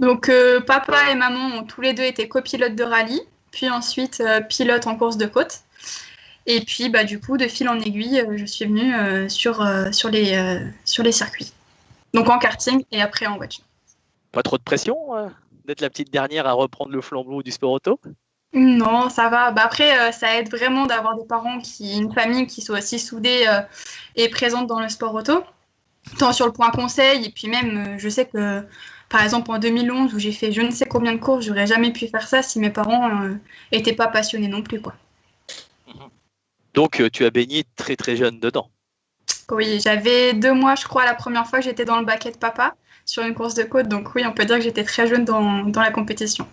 Donc, papa et maman ont tous les deux été copilotes de rallye, puis ensuite pilotes en course de côte. Et puis, du coup, de fil en aiguille, je suis venue sur les circuits. Donc en karting et après en voiture. Pas trop de pression d'être la petite dernière à reprendre le flambeau du sport auto? Non, ça va. Après, ça aide vraiment d'avoir des parents une famille qui soit aussi soudée et présente dans le sport auto. Tant sur le point conseil, et puis même, je sais que, par exemple, en 2011, où j'ai fait je ne sais combien de courses, j'aurais jamais pu faire ça si mes parents étaient pas passionnés non plus, quoi. Donc, tu as baigné très très jeune dedans? Oui, j'avais 2 mois, je crois, la première fois que j'étais dans le baquet de papa sur une course de côte. Donc oui, on peut dire que j'étais très jeune dans la compétition.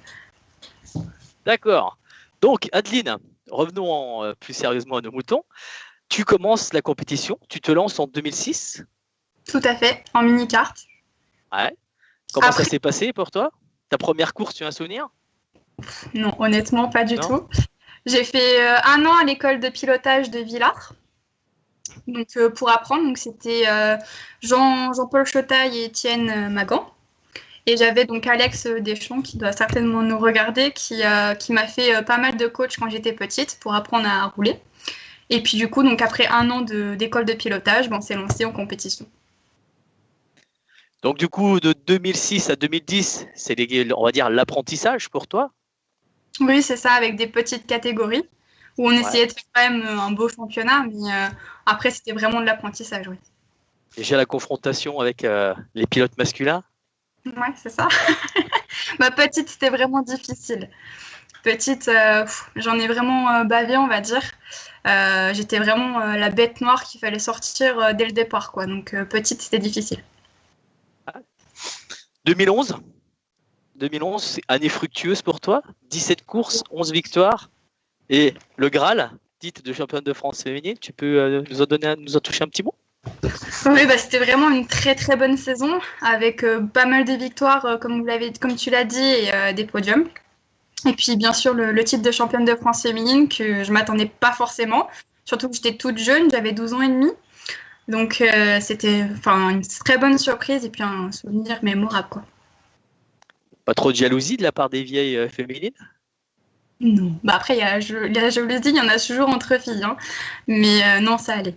D'accord. Donc, Adeline, revenons plus sérieusement à nos moutons. Tu commences la compétition, tu te lances en 2006? Tout à fait, en mini-kart. Ouais. Comment ça s'est passé pour toi? Ta première course, tu as un souvenir? Non, honnêtement, pas du tout. J'ai fait 1 an à l'école de pilotage de Villars. Donc, pour apprendre, donc c'était Jean-Paul Chotaille et Étienne Magan. Et j'avais donc Alex Deschamps, qui doit certainement nous regarder, qui m'a fait pas mal de coach quand j'étais petite pour apprendre à rouler. Et puis du coup, donc après 1 an d'école de pilotage, on s'est lancé en compétition. Donc du coup, de 2006 à 2010, c'est, on va dire, l'apprentissage pour toi? Oui, c'est ça, avec des petites catégories, où on essayait de faire quand même un beau championnat, mais après, c'était vraiment de l'apprentissage, oui. Déjà la confrontation avec les pilotes masculins? Ouais, c'est ça. Petite, c'était vraiment difficile. Petite, j'en ai vraiment bavé, on va dire. J'étais vraiment la bête noire qu'il fallait sortir dès le départ, quoi. Donc, petite, c'était difficile. 2011, c'est année fructueuse pour toi. 17 courses, 11 victoires. Et le Graal, titre de championne de France féminine, tu peux nous en toucher un petit mot? Oui, c'était vraiment une très très bonne saison avec pas mal de victoires, comme tu l'as dit, et des podiums. Et puis bien sûr le titre de championne de France féminine que je m'attendais pas forcément, surtout que j'étais toute jeune, j'avais 12 ans et demi. Donc c'était une très bonne surprise et puis un souvenir mémorable, quoi. Pas trop de jalousie de la part des vieilles féminines? Non. Après, la jalousie, il y en a toujours entre filles, hein. Mais non, ça allait.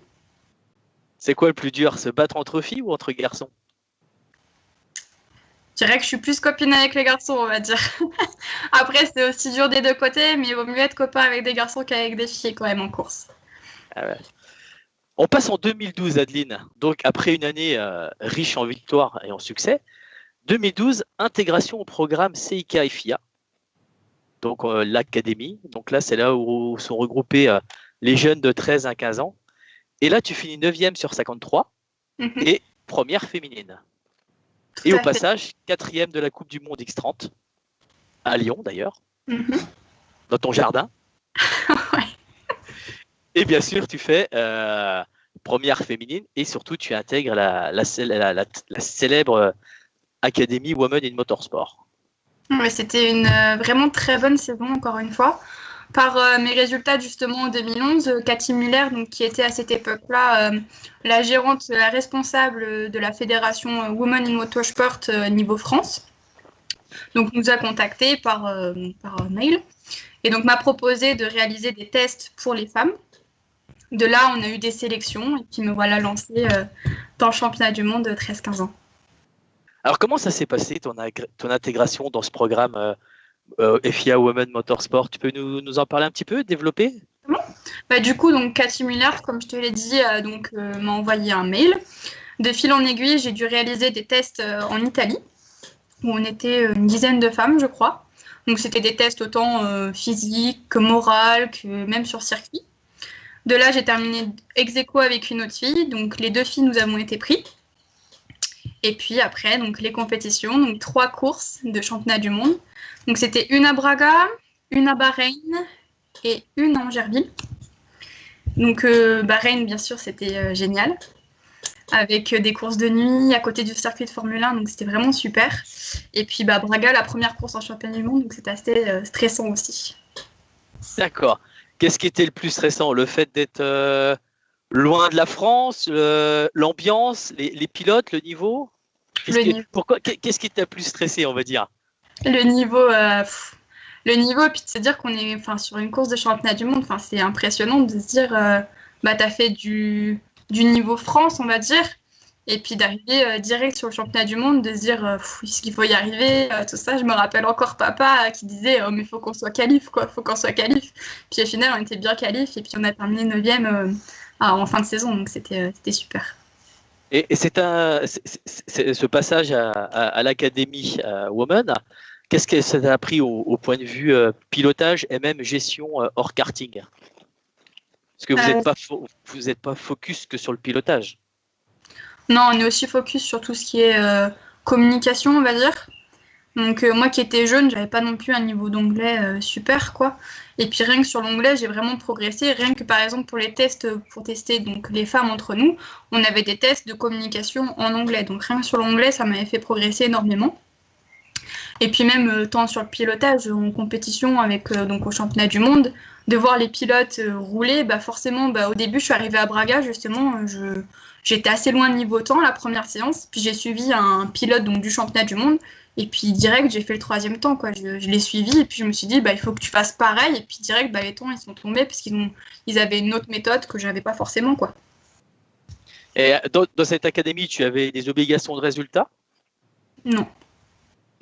C'est quoi le plus dur, se battre entre filles ou entre garçons? Je dirais que je suis plus copine avec les garçons, on va dire. Après, c'est aussi dur des deux côtés, mais il vaut mieux être copain avec des garçons qu'avec des filles quand même en course. Ah ouais. On passe en 2012, Adeline. Donc, après une année riche en victoires et en succès, 2012, intégration au programme CIK FIA, donc l'académie. Donc là, c'est là où sont regroupés les jeunes de 13 à 15 ans. Et là, tu finis 9e sur 53 et première féminine. Et au passage, 4e de la Coupe du Monde X30, à Lyon d'ailleurs, dans ton jardin. Ouais. Et bien sûr, tu fais première féminine et surtout, tu intègres la célèbre Académie Women in Motorsport. Ouais, c'était une vraiment très bonne saison, encore une fois. Par mes résultats, justement, en 2011, Cathy Muller, donc, qui était à cette époque-là la gérante, la responsable de la fédération Women in Motorsport niveau France, donc nous a contactés par mail et donc m'a proposé de réaliser des tests pour les femmes. De là, on a eu des sélections et puis me voilà lancée dans le championnat du monde de 13-15 ans. Alors, comment ça s'est passé, ton intégration dans ce programme FIA Women Motorsport? Tu peux nous en parler un petit peu, développer? Du coup, donc, Cathy Muller, comme je te l'ai dit, m'a envoyé un mail. De fil en aiguille, j'ai dû réaliser des tests en Italie, où on était une dizaine de femmes, je crois. Donc, c'était des tests autant physiques que morales, que même sur circuit. De là, j'ai terminé ex aequo avec une autre fille. Donc, les 2 filles, nous avons été pris. Et puis après, donc, les compétitions, donc 3 courses de championnat du monde. Donc, c'était une à Braga, une à Bahreïn et une à Angerville. Donc, Bahreïn, bien sûr, c'était génial. Avec des courses de nuit à côté du circuit de Formule 1, donc c'était vraiment super. Et puis Braga, la première course en championnat du monde, donc c'était assez stressant aussi. D'accord. Qu'est-ce qui était le plus stressant? Le fait d'être loin de la France, l'ambiance, les pilotes, le niveau? Qu'est-ce qui t'a plus stressé, on va dire? Le niveau, le niveau, et puis de se dire qu'on est sur une course de championnat du monde, c'est impressionnant de se dire, t'as fait du niveau France, on va dire, et puis d'arriver direct sur le championnat du monde, de se dire, est-ce qu'il faut y arriver, tout ça. Je me rappelle encore papa qui disait, oh, mais il faut qu'on soit qualif, quoi, faut qu'on soit qualif. Puis au final, on était bien qualif, et puis on a terminé 9e en fin de saison, donc c'était super. Et c'est ce passage à l'académie Women, qu'est-ce que ça t'a appris au point de vue pilotage et même gestion hors karting? Parce que vous n'êtes pas focus que sur le pilotage. Non, on est aussi focus sur tout ce qui est communication, on va dire. Donc moi qui étais jeune, j'avais pas non plus un niveau d'anglais super, quoi. Et puis rien que sur l'anglais, j'ai vraiment progressé. Rien que par exemple pour les tests, pour tester donc les femmes entre nous, on avait des tests de communication en anglais. Donc rien que sur l'anglais, ça m'avait fait progresser énormément. Et puis même tant sur le pilotage en compétition avec donc au championnat du monde, de voir les pilotes rouler, forcément au début je suis arrivée à Braga justement, j'étais assez loin niveau temps la première séance, puis j'ai suivi un pilote donc du championnat du monde, et puis direct j'ai fait le 3e temps, quoi. Je l'ai suivi et puis je me suis dit il faut que tu fasses pareil, et puis direct les temps ils sont tombés parce qu'ils avaient une autre méthode que j'avais pas forcément, quoi. Et dans cette académie, tu avais des obligations de résultat? Non.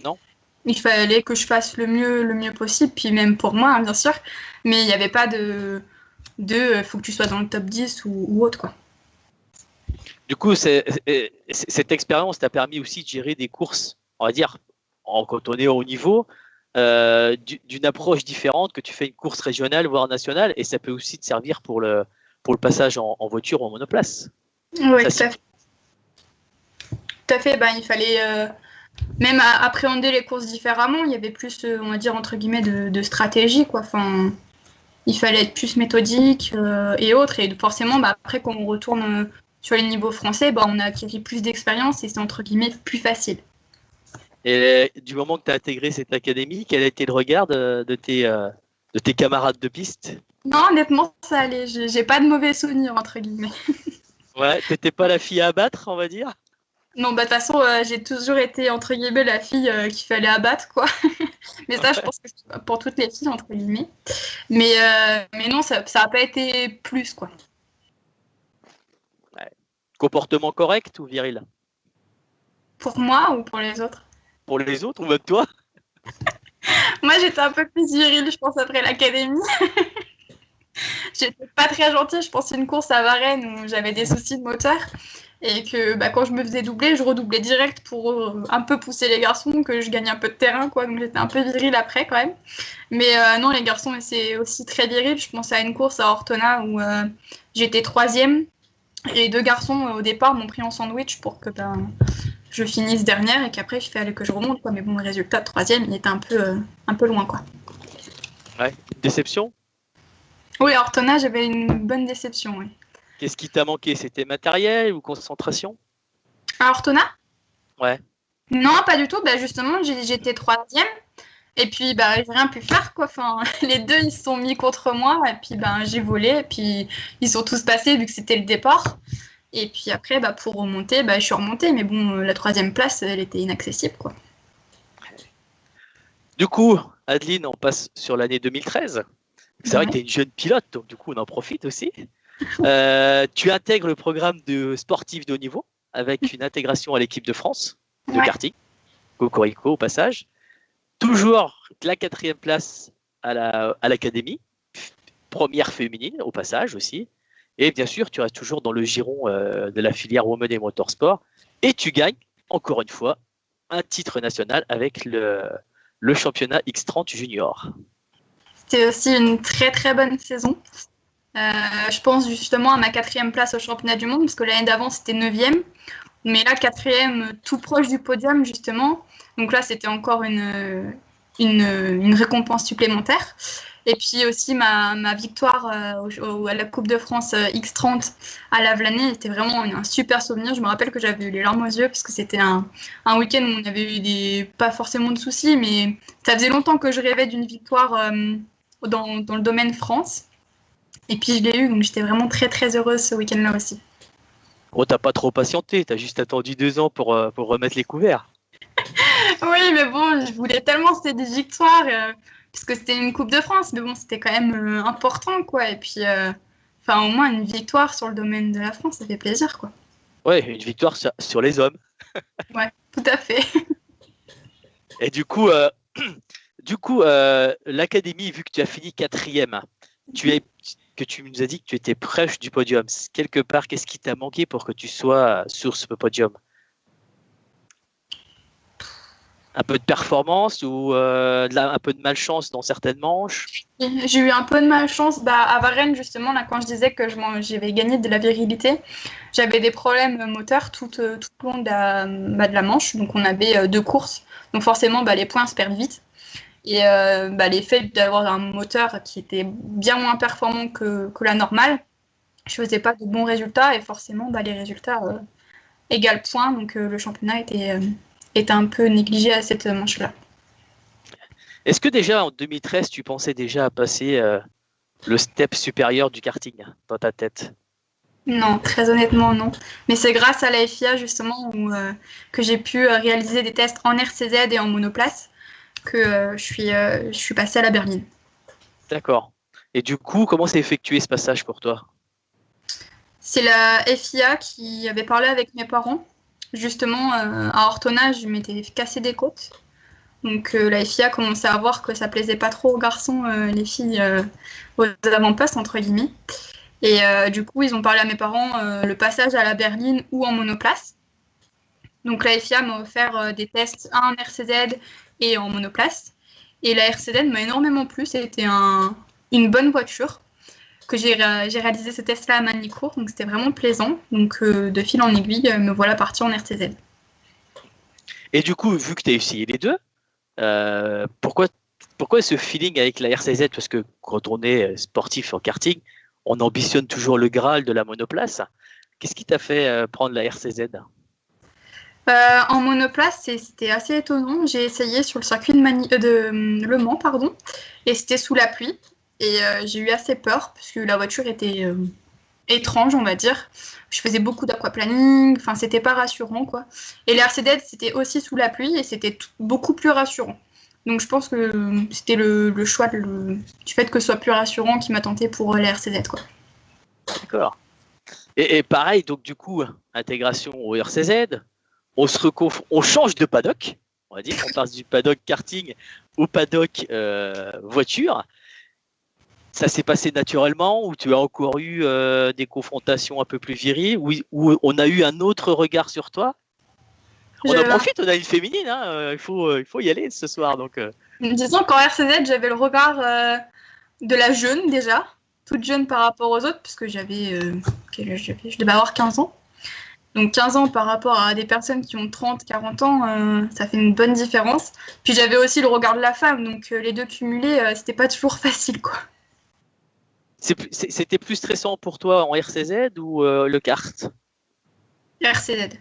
Non. Il fallait que je fasse le mieux possible, puis même pour moi, hein, bien sûr. Mais il n'y avait pas de faut que tu sois dans le top 10 ou autre, quoi. Du coup, cette expérience t'a permis aussi de gérer des courses, on va dire, quand on est au haut niveau, d'une approche différente, que tu fais une course régionale, voire nationale, et ça peut aussi te servir pour le passage en voiture ou en monoplace. Oui, tout à fait. Tout à fait, il fallait... même appréhender les courses différemment, il y avait plus, on va dire, entre guillemets, de stratégie, quoi. Il fallait être plus méthodique et autres. Et forcément, après, quand on retourne sur les niveaux français, on a acquis plus d'expérience et c'est, entre guillemets, plus facile. Et du moment que tu as intégré cette académie, quel a été le regard de tes camarades de piste? Non, honnêtement, ça allait. J'ai pas de mauvais souvenirs, entre guillemets. Ouais, t'étais pas la fille à abattre, on va dire? Non, de toute façon, j'ai toujours été, entre guillemets, la fille qu'il fallait abattre, quoi. Mais ça, je pense que c'est pour toutes les filles, entre guillemets. Mais non, ça n'a pas été plus, quoi. Ouais. Comportement correct ou viril? Pour moi ou pour les autres? Pour les autres ou même toi? Moi, j'étais un peu plus virile, je pense, après l'académie. J'étais pas très gentille. Je pense à une course à Varennes où j'avais des soucis de moteur. Et que quand je me faisais doubler, je redoublais direct pour un peu pousser les garçons, que je gagne un peu de terrain, quoi. Donc j'étais un peu virile après quand même. Mais non, les garçons, c'est aussi très viril. Je pense à une course à Ortona où j'étais 3e. Et 2 garçons au départ m'ont pris en sandwich pour que je finisse dernière et qu'après il fallait que je remonte, quoi. Mais bon, le résultat de 3e, il était un peu loin, quoi. Ouais, déception? Oui, à Ortona, j'avais une bonne déception, oui. Qu'est-ce qui t'a manqué? C'était matériel ou concentration? À Ortona? Ouais. Non, pas du tout. Justement, j'étais 3e. Et puis, j'ai rien pu faire, quoi. Les deux, ils se sont mis contre moi. Et puis, j'ai volé. Et puis, ils sont tous passés vu que c'était le départ. Et puis après, pour remonter, je suis remontée. Mais bon, la 3e place, elle était inaccessible, quoi. Du coup, Adeline, on passe sur l'année 2013. C'est vrai que tu es une jeune pilote, donc du coup, on en profite aussi. Tu intègres le programme de sportif de haut niveau avec une intégration à l'équipe de France de karting, Cocorico au passage. Toujours la 4e place à l'académie, première féminine au passage aussi. Et bien sûr, tu restes toujours dans le giron de la filière Women et Motorsport. Et tu gagnes, encore une fois, un titre national avec le championnat X30 junior. C'était aussi une très très bonne saison. Je pense justement à ma 4e place au championnat du monde, parce que l'année d'avant c'était 9e, mais là 4e tout proche du podium justement. Donc là c'était encore une récompense supplémentaire. Et puis aussi ma victoire à la Coupe de France X30 à Lavelanet était vraiment un super souvenir. Je me rappelle que j'avais eu les larmes aux yeux parce que c'était un week-end où on avait eu pas forcément de soucis, mais ça faisait longtemps que je rêvais d'une victoire dans le domaine France. Et puis je l'ai eu, donc j'étais vraiment très très heureuse ce week-end-là aussi. Oh, t'as pas trop patienté, t'as juste attendu 2 ans pour remettre les couverts. Oui, mais bon, je voulais tellement c'était des victoires, parce que c'était une Coupe de France, mais bon, c'était quand même important, quoi. Et puis, au moins une victoire sur le domaine de la France, ça fait plaisir, quoi. Ouais, une victoire sur les hommes. Ouais, tout à fait. Et du coup, l'académie, vu que tu as fini 4e, que tu nous as dit que tu étais proche du podium. Quelque part, qu'est-ce qui t'a manqué pour que tu sois sur ce podium? Un peu de performance ou un peu de malchance dans certaines manches? J'ai eu un peu de malchance à Varennes, justement, là, quand je disais que j'avais gagné de la virilité. J'avais des problèmes moteurs tout le long de la manche. Donc, on avait 2 courses. Donc, forcément, les points se perdent vite. Et l'effet d'avoir un moteur qui était bien moins performant que la normale, je faisais pas de bons résultats. Et forcément, les résultats égale point. Donc, le championnat était un peu négligé à cette manche-là. Est-ce que déjà en 2013, tu pensais déjà à passer le step supérieur du karting dans ta tête? Non, très honnêtement, non. Mais c'est grâce à la FIA, justement, que j'ai pu réaliser des tests en RCZ et en monoplace que je suis passée à la berline. D'accord. Et du coup, comment s'est effectué ce passage pour toi? C'est la FIA qui avait parlé avec mes parents. Justement, à Ortona, je m'étais cassé des côtes. Donc la FIA commençait à voir que ça plaisait pas trop aux garçons, les filles aux avant-postes, entre guillemets. Et du coup, ils ont parlé à mes parents le passage à la berline ou en monoplace. Donc la FIA m'a offert des tests en RCZ et en monoplace. Et la RCZ m'a énormément plu. C'était une bonne voiture que j'ai réalisé ce test-là à Manicourt. Donc c'était vraiment plaisant. Donc de fil en aiguille, me voilà partie en RCZ. Et du coup, vu que tu as essayé les deux, pourquoi ce feeling avec la RCZ? Parce que quand on est sportif en karting, on ambitionne toujours le Graal de la monoplace. Qu'est-ce qui t'a fait prendre la RCZ? En monoplace, c'était assez étonnant. J'ai essayé sur le circuit de Le Mans, et c'était sous la pluie. Et j'ai eu assez peur, parce que la voiture était étrange, on va dire. Je faisais beaucoup d'aquaplaning, c'était pas rassurant, quoi. Et la RCZ, c'était aussi sous la pluie, et c'était beaucoup plus rassurant. Donc je pense que c'était le choix du fait que ce soit plus rassurant qui m'a tenté pour la RCZ, quoi. D'accord. Et pareil, donc du coup, intégration au RCZ, on change de paddock, on va dire, on passe du paddock karting au paddock voiture. Ça s'est passé naturellement ou tu as encore eu des confrontations un peu plus viriles, où on a eu un autre regard sur toi? On en profite, on a une féminine, il faut y aller ce soir. Donc, disons qu'en RCZ, j'avais le regard de la jeune déjà, toute jeune par rapport aux autres, parce que je devais avoir 15 ans. Donc 15 ans par rapport à des personnes qui ont 30, 40 ans, ça fait une bonne différence. Puis j'avais aussi le regard de la femme, donc les deux cumulés, c'était pas toujours facile, quoi. C'était plus stressant pour toi en RCZ ou le kart? RCZ.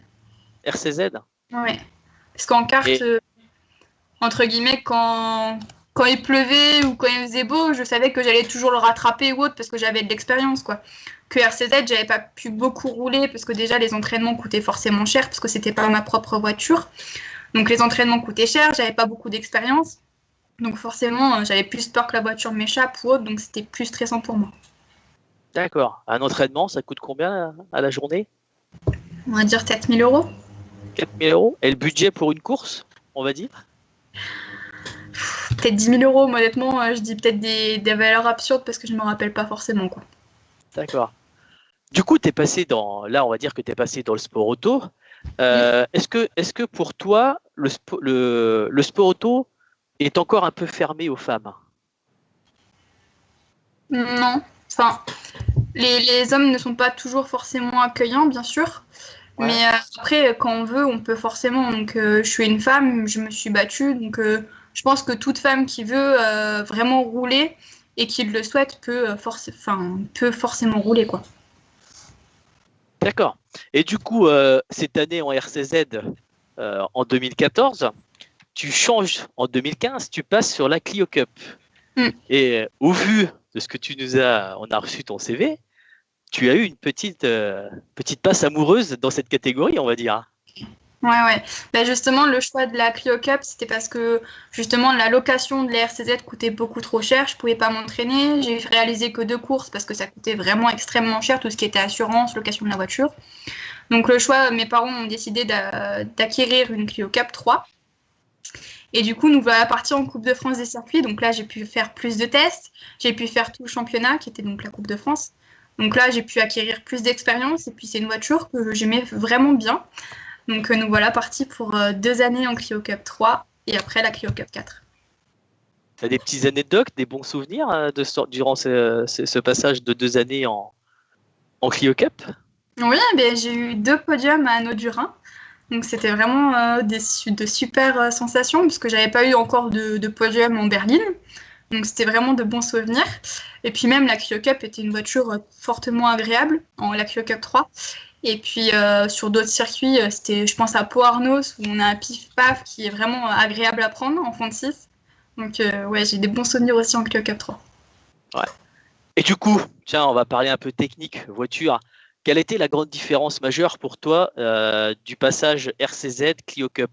RCZ? Ouais. Parce qu'en kart, entre guillemets, quand il pleuvait ou quand il faisait beau, je savais que j'allais toujours le rattraper ou autre parce que j'avais de l'expérience, quoi. Que RCZ, j'avais pas pu beaucoup rouler parce que déjà les entraînements coûtaient forcément cher parce que c'était pas ma propre voiture. Donc les entraînements coûtaient cher, j'avais pas beaucoup d'expérience. Donc forcément, j'avais plus peur que la voiture m'échappe ou autre, donc c'était plus stressant pour moi. D'accord. Un entraînement, ça coûte combien à la journée? On va dire 4 000 €. 4 000 €. Et le budget pour une course, on va dire? Peut-être 10 000 €, moi, honnêtement, je dis peut-être des valeurs absurdes parce que je me rappelle pas forcément, quoi. D'accord. Du coup, là, on va dire que tu es passé dans le sport auto. Est-ce que pour toi, le sport auto est encore un peu fermé aux femmes? Non. Enfin, les hommes ne sont pas toujours forcément accueillants, bien sûr. Ouais. Mais après, quand on veut, on peut forcément. Donc, je suis une femme, je me suis battue. Donc, je pense que toute femme qui veut vraiment rouler et qui le souhaite peut forcément rouler, quoi. D'accord. Et du coup, cette année en RCZ, en 2014, tu changes en 2015, tu passes sur la Clio Cup. Et au vu de ce que on a reçu ton CV, tu as eu une petite passe amoureuse dans cette catégorie, on va dire. Ouais. Bah, justement, le choix de la Clio Cup, c'était parce que justement la location de la RCZ coûtait beaucoup trop cher. Je pouvais pas m'entraîner. J'ai réalisé que 2 courses parce que ça coûtait vraiment extrêmement cher, tout ce qui était assurance, location de la voiture. Donc le choix, mes parents ont décidé d'acquérir une Clio Cup 3. Et du coup, nous voilà partis en Coupe de France des circuits. Donc là, j'ai pu faire plus de tests. J'ai pu faire tout le championnat, qui était donc la Coupe de France. Donc là, j'ai pu acquérir plus d'expérience. Et puis, c'est une voiture que j'aimais vraiment bien. Donc nous voilà partis pour 2 années en Clio Cup 3 et après la Clio Cup 4. Tu as des petites anecdotes, des bons souvenirs durant ce passage de 2 années en Clio Cup? Oui, ben, j'ai eu 2 podiums à Anneau-du-Rhin. Donc c'était vraiment de super sensations puisque j'avais pas eu encore de podium en berline. Donc c'était vraiment de bons souvenirs. Et puis même la Clio Cup était une voiture fortement agréable, la Clio Cup 3. Et puis sur d'autres circuits, c'était, je pense à Pau-Arnos où on a un pif-paf qui est vraiment agréable à prendre en fond de 6. Donc ouais, j'ai des bons souvenirs aussi en Clio Cup 3. Ouais. Et du coup, tiens, on va parler un peu technique, voiture. Quelle était la grande différence majeure pour toi du passage RCZ Clio Cup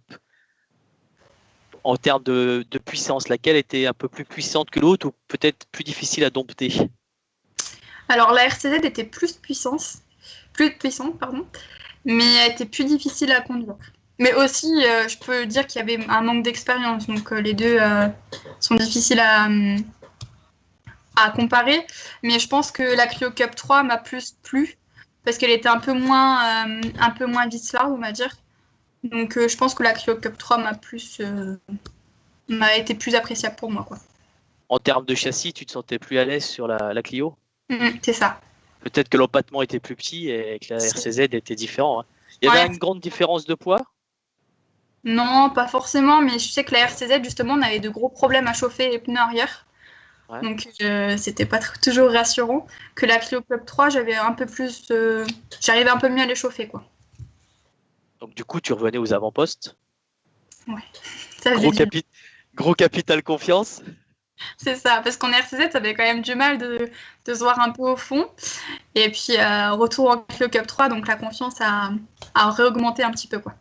en termes de puissance? Laquelle était un peu plus puissante que l'autre ou peut-être plus difficile à dompter? Alors la RCZ était plus puissante, pardon, mais elle était plus difficile à conduire. Mais aussi, je peux dire qu'il y avait un manque d'expérience, donc les deux sont difficiles à comparer. Mais je pense que la Clio Cup 3 m'a plus plu, parce qu'elle était un peu moins vicelarde, on va dire. Donc je pense que la Clio Cup 3 m'a été plus appréciable pour moi, quoi. En termes de châssis, tu te sentais plus à l'aise sur la Clio? C'est ça. Peut-être que l'empattement était plus petit et que la RCZ était différent. Hein. Il y avait une grande différence de poids? Non, pas forcément, mais je sais que la RCZ, justement, on avait de gros problèmes à chauffer les pneus arrière. Ouais. Donc, c'était pas toujours rassurant. Que la Clio Cup 3, j'arrivais un peu mieux à les chauffer, quoi. Donc, du coup, tu revenais aux avant-postes? Ouais. Ça, gros capital confiance? C'est ça, parce qu'en RCZ, ça avait quand même du mal de se voir un peu au fond. Et puis, retour en Clio Cup 3, donc la confiance a réaugmenté un petit peu, quoi.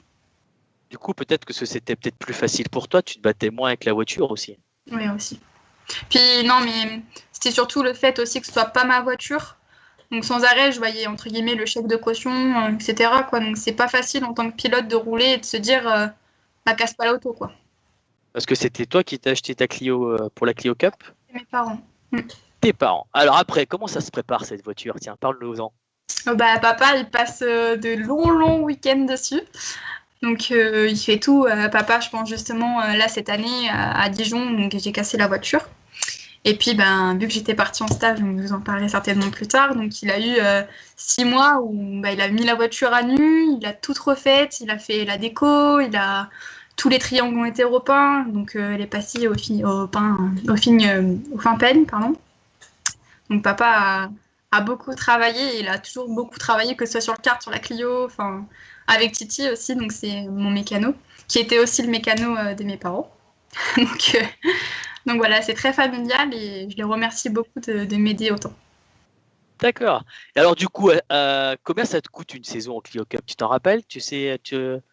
Du coup, peut-être que c'était peut-être plus facile pour toi, tu te battais moins avec la voiture aussi. Oui, aussi. Puis non, mais c'était surtout le fait aussi que ce soit pas ma voiture. Donc sans arrêt, je voyais entre guillemets le chèque de caution, etc. quoi. Donc c'est pas facile en tant que pilote de rouler et de se dire casse pas l'auto, quoi. Parce que c'était toi qui t'as acheté ta Clio pour la Clio Cup? Mes parents. Tes parents. Alors après, comment ça se prépare cette voiture? Tiens, parle-nous-en. Papa, il passe de longs week-ends dessus. Donc il fait tout. Papa, je pense justement là cette année à Dijon, donc j'ai cassé la voiture. Et puis vu que j'étais partie en stage, je vous en parlerai certainement plus tard, donc il a eu 6 mois où il a mis la voiture à nu, il a toute refaite, il a fait la déco, tous les triangles ont été repeints, donc elle est passée au fin peigne, pardon. Donc papa a beaucoup travaillé, il a toujours beaucoup travaillé, que ce soit sur le kart, sur la Clio, enfin avec Titi aussi, donc c'est mon mécano, qui était aussi le mécano de mes parents. donc voilà, c'est très familial et je les remercie beaucoup de m'aider autant. D'accord. Et alors du coup, combien ça te coûte une saison en Clio Cup? Tu t'en rappelles? Tu sais, tu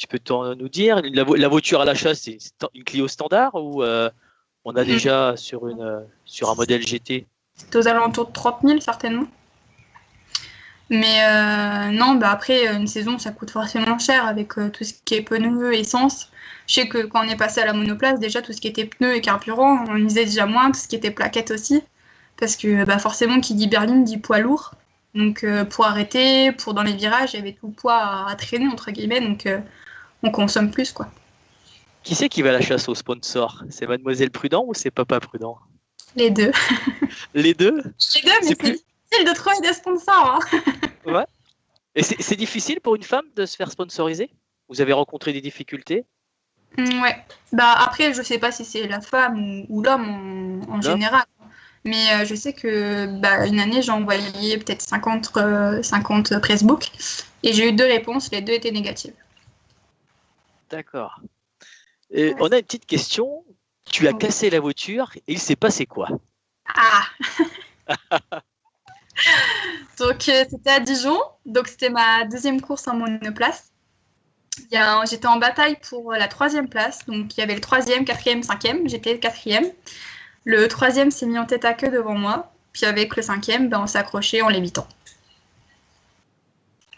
peux nous dire? La voiture à l'achat, c'est une Clio standard ou on a déjà sur un modèle GT? C'est aux alentours de 30 000 certainement. Mais non, après, une saison, ça coûte forcément cher avec tout ce qui est pneus, essence. Je sais que quand on est passé à la monoplace, déjà, tout ce qui était pneus et carburant, on usait déjà moins, tout ce qui était plaquettes aussi. Parce que forcément, qui dit berline dit poids lourd. Donc, pour arrêter, pour dans les virages, il y avait tout le poids à traîner, entre guillemets. Donc, on consomme plus, quoi. Qui c'est qui va à la chasse aux sponsors? C'est Mademoiselle Prudent ou c'est Papa Prudent? Les deux. Les deux? Les deux, mais c'est difficile de trouver des sponsors. Hein. Ouais. Et c'est difficile pour une femme de se faire sponsoriser? Vous avez rencontré des difficultés? Ouais. Après, je sais pas si c'est la femme ou l'homme en général. Mais je sais que une année, j'ai envoyé peut-être 50 pressbook et j'ai eu 2 réponses. Les 2 étaient négatives. D'accord. On a une petite question. Tu as cassé la voiture et il s'est passé quoi? Donc, c'était à Dijon. Donc, c'était ma 2e course en monoplace. J'étais en bataille pour la 3e place. Donc, il y avait le 3e, 4e, 5e. J'étais 4e. Le 3e s'est mis en tête à queue devant moi. Puis avec le 5e, on s'est accroché en l'évitant.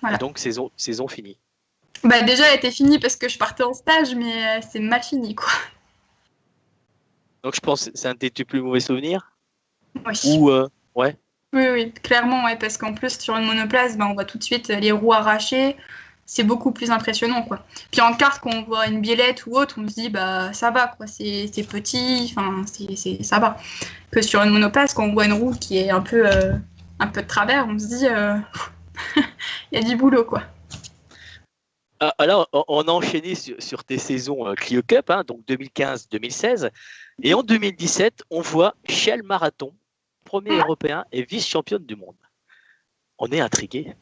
Voilà. Et donc, saison finie. Déjà, elle était finie parce que je partais en stage, mais c'est mal fini, quoi. Donc, je pense que c'est un de tes plus mauvais souvenirs. Oui. Ouais. Oui, clairement, ouais, parce qu'en plus, sur une monoplace, on voit tout de suite les roues arrachées. C'est beaucoup plus impressionnant, quoi. Puis en kart, quand on voit une biellette ou autre, on se dit, ça va, quoi. C'est petit, enfin, ça va. Que sur une monoplace, quand on voit une roue qui est un peu de travers, on se dit, il y a du boulot, quoi. Alors, on a enchaîné sur tes saisons Clio Cup, donc 2015-2016. Et en 2017, on voit Shell Marathon, premier européen et vice-championne du monde. On est intrigué.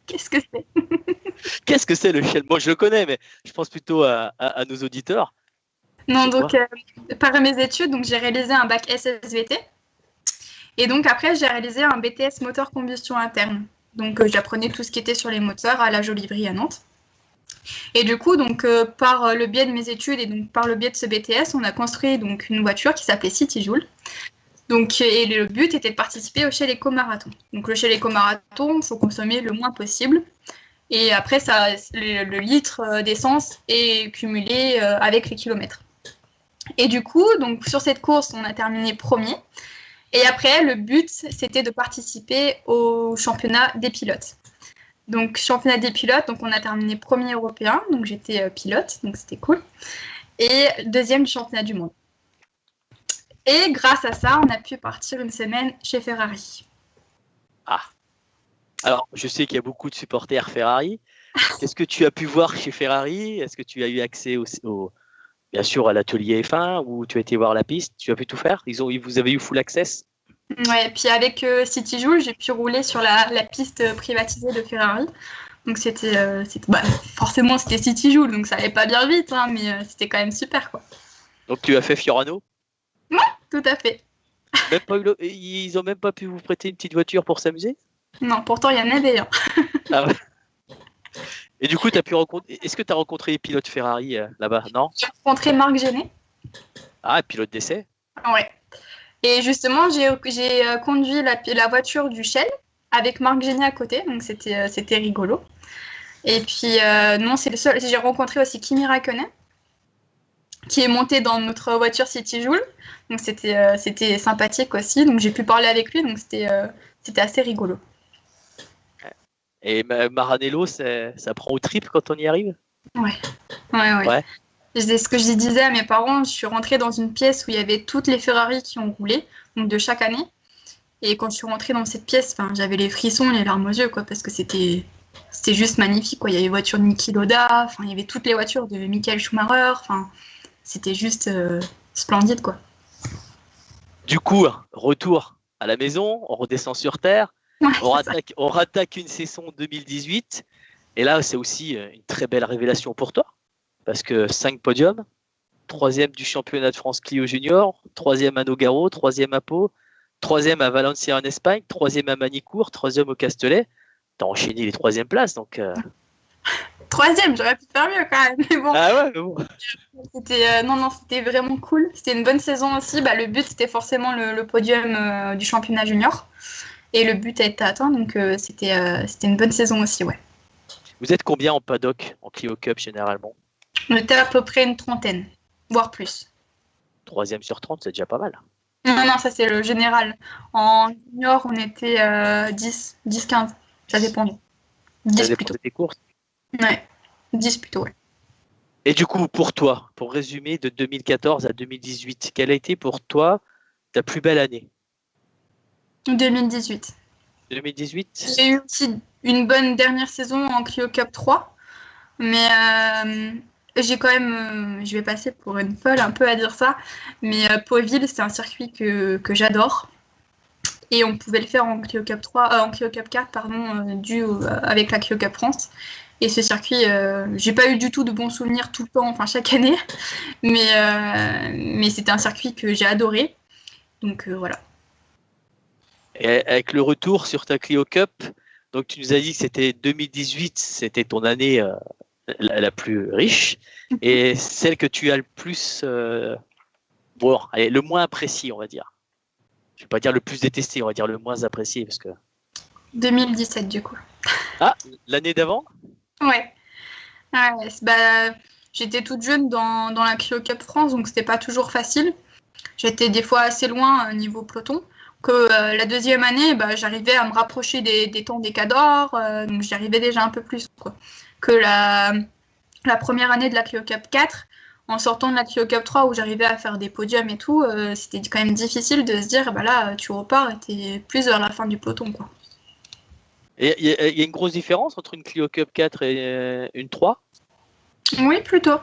Qu'est-ce que c'est? Qu'est-ce que c'est le Shell? Moi, je le connais, mais je pense plutôt à nos auditeurs. Non, donc, par mes études, donc, j'ai réalisé un bac SSVT. Et donc, après, j'ai réalisé un BTS moteur combustion interne. Donc, j'apprenais tout ce qui était sur les moteurs à la Joliverie à Nantes. Et du coup, donc, par le biais de mes études et donc par le biais de ce BTS, on a construit donc une voiture qui s'appelait City Joule. Donc, et le but était de participer au Shell Eco Marathon. Donc, le Shell Eco Marathon, il faut consommer le moins possible. Et après, le litre d'essence est cumulé avec les kilomètres. Et du coup, donc, sur cette course, on a terminé premier. Et après, le but, c'était de participer au championnat des pilotes. Donc, championnat des pilotes, donc on a terminé premier européen, donc j'étais pilote, donc c'était cool. Et 2e du championnat du monde. Et grâce à ça, on a pu partir une semaine chez Ferrari. Ah. Alors, je sais qu'il y a beaucoup de supporters Ferrari. Qu'est-ce que tu as pu voir chez Ferrari? Est-ce que tu as eu accès bien sûr à l'atelier F1 ou tu as été voir la piste? Tu as pu tout faire? Vous avez eu full access? Ouais, puis avec City Joule, j'ai pu rouler sur la piste privatisée de Ferrari. Donc forcément c'était City Joule, donc ça allait pas bien vite, mais c'était quand même super, quoi. Donc tu as fait Fiorano? Ouais, tout à fait. Ils ont même pas pu vous prêter une petite voiture pour s'amuser? Non, pourtant il y en avait un. Ah ouais. Et du coup, est-ce que tu as rencontré les pilotes Ferrari là-bas? Non? J'ai rencontré Marc Genet. Ah, pilote d'essai? Ouais. Et justement, j'ai conduit la voiture du Shell avec Marc Genet à côté, donc c'était rigolo. Et puis, non, c'est le seul. J'ai rencontré aussi Kimi Raikkonen, qui est monté dans notre voiture City Joule. Donc, c'était sympathique aussi. Donc, j'ai pu parler avec lui, donc c'était assez rigolo. Et Maranello, ça prend au trip quand on y arrive? Ouais. C'est ce que je disais à mes parents. Je suis rentrée dans une pièce où il y avait toutes les Ferrari qui ont roulé, donc de chaque année. Et quand je suis rentrée dans cette pièce, j'avais les frissons, les larmes aux yeux, quoi, parce que c'était juste magnifique, quoi. Il y avait les voitures de Niki Lauda, il y avait toutes les voitures de Michael Schumacher. C'était juste splendide, quoi. Du coup, retour à la maison, on redescend sur Terre, ouais, on rattaque une saison 2018. Et là, c'est aussi une très belle révélation pour toi, parce que 5 podiums, 3e du championnat de France Clio Junior, 3e à Nogaro, 3e à Pau, 3e à Valencia en Espagne, 3e à Manicourt, 3e au Castellet. Tu as enchaîné les 3e places, donc... 3e, j'aurais pu faire mieux quand même. Mais bon. Ah ouais, mais bon. C'était vraiment cool. C'était une bonne saison aussi. Le but, c'était forcément le podium du championnat junior. Et le but a été atteint, donc c'était une bonne saison aussi, ouais. Vous êtes combien en paddock, en Clio Cup généralement? On était à peu près une trentaine, voire plus. 3e sur 30, c'est déjà pas mal. Non, ça c'est le général. En junior, on était 10, 15. Ça dépendait. 10 plutôt. Des courses. Ouais, 10 plutôt, ouais. Et du coup, pour toi, pour résumer, de 2014 à 2018, quelle a été pour toi ta plus belle année? 2018. 2018? J'ai eu aussi une bonne dernière saison en Clio Cup 3, mais j'ai quand même, je vais passer pour une folle un peu à dire ça, mais Pauville, c'est un circuit que j'adore. Et on pouvait le faire en Clio Cup 3, en Clio Cup 4, avec la Clio Cup France. Et ce circuit, j'ai pas eu du tout de bons souvenirs tout le temps, chaque année, mais c'était un circuit que j'ai adoré. Donc voilà. Et avec le retour sur ta Clio Cup, donc tu nous as dit que c'était 2018, c'était ton année la plus riche, et celle que tu as le plus, bon, allez, le moins apprécié, on va dire. Je vais pas dire le plus détesté, on va dire le moins apprécié, parce que... 2017 du coup. Ah, l'année d'avant? Ouais. J'étais toute jeune dans la Clio Cup France, donc c'était pas toujours facile. J'étais des fois assez loin niveau peloton. Que la deuxième année, j'arrivais à me rapprocher des temps des Cadors, donc j'y arrivais déjà un peu plus, quoi. Que la première année de la Clio Cup 4, en sortant de la Clio Cup 3 où j'arrivais à faire des podiums et tout, c'était quand même difficile de se dire, là, tu repars et t'es plus vers la fin du peloton, quoi. Et il y a une grosse différence entre une Clio Cup 4 et une 3? Oui, plutôt.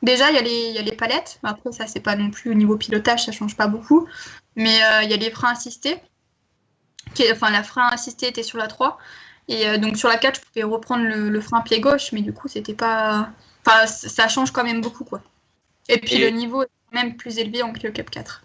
Déjà, il y a les palettes. Après, ça, c'est pas non plus au niveau pilotage, ça change pas beaucoup. Mais il y a les freins assistés. La frein assisté était sur la 3. Et donc, sur la 4, je pouvais reprendre le frein pied gauche. Mais du coup, c'était pas... Enfin, ça change quand même beaucoup, quoi. Et puis, le niveau est quand même plus élevé en Clio Cup 4.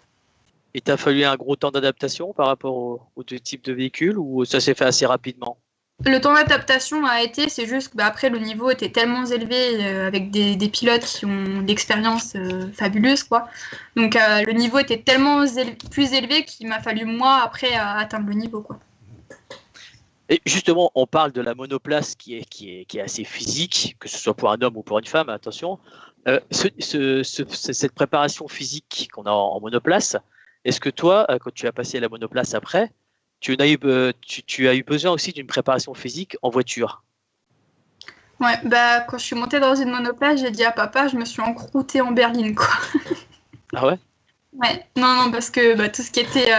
Et t'as fallu un gros temps d'adaptation par rapport aux deux types de véhicules, ou ça s'est fait assez rapidement? Le temps d'adaptation a été, c'est juste que après le niveau était tellement élevé avec des pilotes qui ont d'expérience fabuleuse, quoi. Donc le niveau était tellement plus élevé qu'il m'a fallu moi après atteindre le niveau, quoi. Et justement, on parle de la monoplace qui est assez physique, que ce soit pour un homme ou pour une femme, attention. Cette préparation physique qu'on a en monoplace, est-ce que toi, quand tu as passé la monoplace après, tu as eu besoin aussi d'une préparation physique en voiture? Ouais, quand je suis montée dans une monoplace, j'ai dit à papa, je me suis encroûtée en berline, quoi. Ah ouais? Ouais, non, parce que tout ce qui était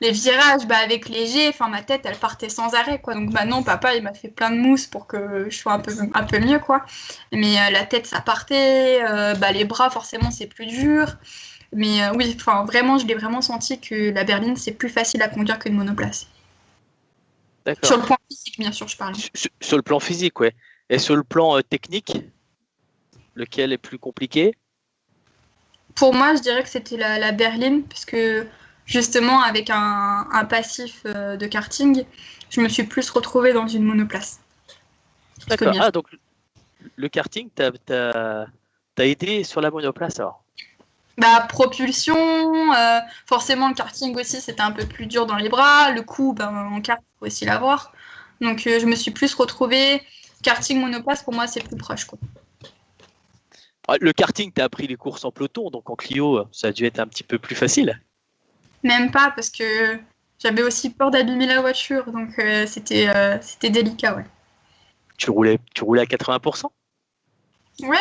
les virages, avec les jets, ma tête, elle partait sans arrêt, quoi. Donc maintenant, papa, il m'a fait plein de mousse pour que je sois un peu mieux, quoi. Mais la tête, ça partait, les bras, forcément, c'est plus dur. Mais oui, vraiment, je l'ai vraiment senti que la berline, c'est plus facile à conduire qu'une monoplace. D'accord. Sur le plan physique, bien sûr, je parle. Sur le plan physique, ouais. Et sur le plan technique, lequel est plus compliqué? Pour moi, je dirais que c'était la berline, parce que justement, avec un passif de karting, je me suis plus retrouvée dans une monoplace. D'accord. Ah, donc le karting, t'as aidé sur la monoplace, alors? Propulsion, forcément le karting aussi c'était un peu plus dur dans les bras, le coup en kart il faut aussi l'avoir, donc je me suis plus retrouvée, karting monoplace pour moi c'est plus proche, quoi. Le karting, t'as appris les courses en peloton, donc en Clio ça a dû être un petit peu plus facile. Même pas, parce que j'avais aussi peur d'abîmer la voiture, donc c'était délicat, ouais. Tu roulais à 80%? Ouais,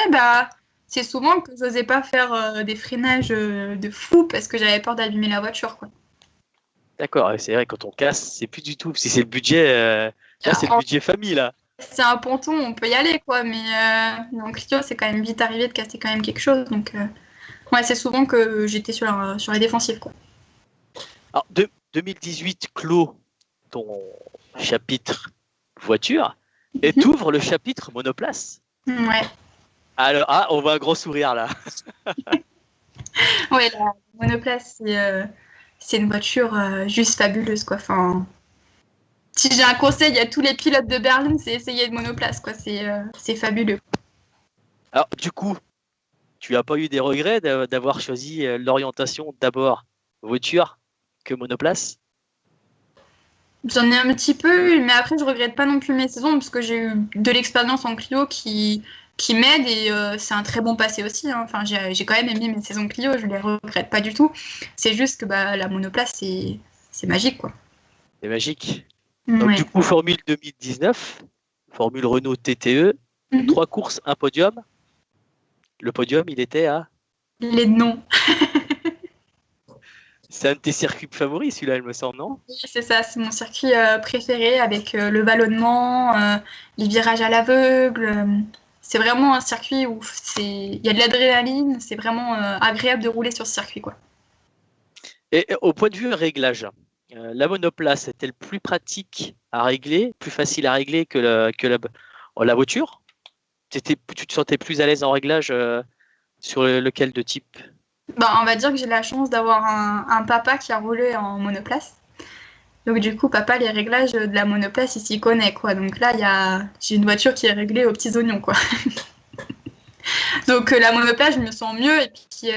c'est souvent que j'osais pas faire des freinages de fou parce que j'avais peur d'abîmer la voiture, quoi. D'accord, c'est vrai, quand on casse, c'est plus du tout. Si c'est le budget, là, c'est le budget famille, là. C'est un ponton, on peut y aller, quoi, mais en Clio, c'est quand même vite arrivé de casser quand même quelque chose, donc ouais, c'est souvent que j'étais sur les défensives, quoi. Alors, 2018 clôt ton chapitre voiture et t'ouvres le chapitre monoplace. Ouais. Alors, on voit un gros sourire, là. Ouais, la monoplace, c'est une voiture juste fabuleuse, quoi. Si j'ai un conseil à tous les pilotes de Berlin, c'est essayer une monoplace, quoi. C'est fabuleux. Alors, du coup, tu n'as pas eu des regrets d'avoir choisi l'orientation d'abord voiture que monoplace? J'en ai un petit peu, mais après, je regrette pas non plus mes saisons parce que j'ai eu de l'expérience en Clio qui m'aide et c'est un très bon passé aussi, hein. J'ai quand même aimé mes saisons Clio, je les regrette pas du tout. C'est juste que la monoplace, c'est magique, quoi. C'est magique. Donc, ouais. Du coup, Formule 2019, Formule Renault TTE, 3 courses, un podium. Le podium, il était à... Les noms. C'est un de tes circuits favoris, celui-là, il me semble, non? Oui, c'est ça, c'est mon circuit préféré avec le vallonnement, les virages à l'aveugle. C'est vraiment un circuit où il y a de l'adrénaline, c'est vraiment agréable de rouler sur ce circuit, quoi. Et au point de vue réglage, la monoplace est-elle plus pratique à régler, plus facile à régler que la voiture? Tu te sentais plus à l'aise en réglage sur lequel de type? On va dire que j'ai la chance d'avoir un papa qui a roulé en monoplace. Donc du coup, papa, les réglages de la monoplace, il s'y connaît, quoi. Donc là, j'ai une voiture qui est réglée aux petits oignons, quoi. Donc la monoplace, je me sens mieux. Et puis,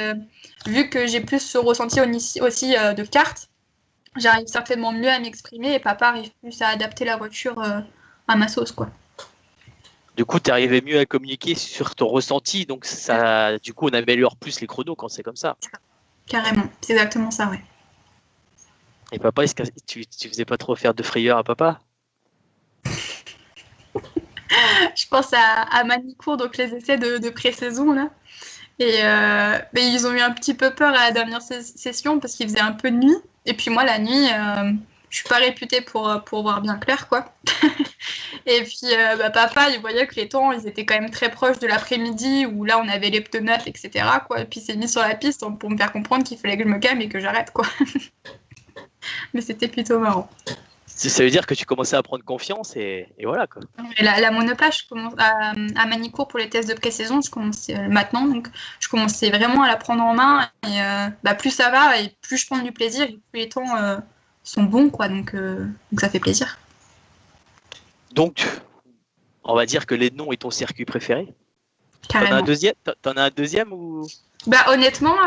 vu que j'ai plus ce ressenti aussi de kart, j'arrive certainement mieux à m'exprimer et papa arrive plus à adapter la voiture à ma sauce, quoi. Du coup, tu arrivais mieux à communiquer sur ton ressenti, donc ça, du coup, on améliore plus les chronos quand c'est comme ça. Carrément, c'est exactement ça, ouais. Et papa, tu faisais pas trop faire de frayeur à papa? Je pense à Manicourt, donc les essais de pré-saison, là. Et ils ont eu un petit peu peur à la dernière session parce qu'il faisait un peu de nuit. Et puis moi, la nuit, je suis pas réputée pour voir bien clair, quoi. Et puis papa, il voyait que les temps, ils étaient quand même très proches de l'après-midi où là, on avait les pneus neufs, etc., quoi. Et puis il s'est mis sur la piste pour me faire comprendre qu'il fallait que je me calme et que j'arrête, quoi. Mais c'était plutôt marrant. Ça veut dire que tu commençais à prendre confiance et voilà, quoi. La monoplace, je commence à Manicourt pour les tests de pré-saison, je commence maintenant, donc je commençais vraiment à la prendre en main et plus ça va et plus je prends du plaisir et plus les temps sont bons, quoi, donc ça fait plaisir. Donc, on va dire que les noms est ton circuit préféré. Carrément. T'en as un deuxième ou? Honnêtement,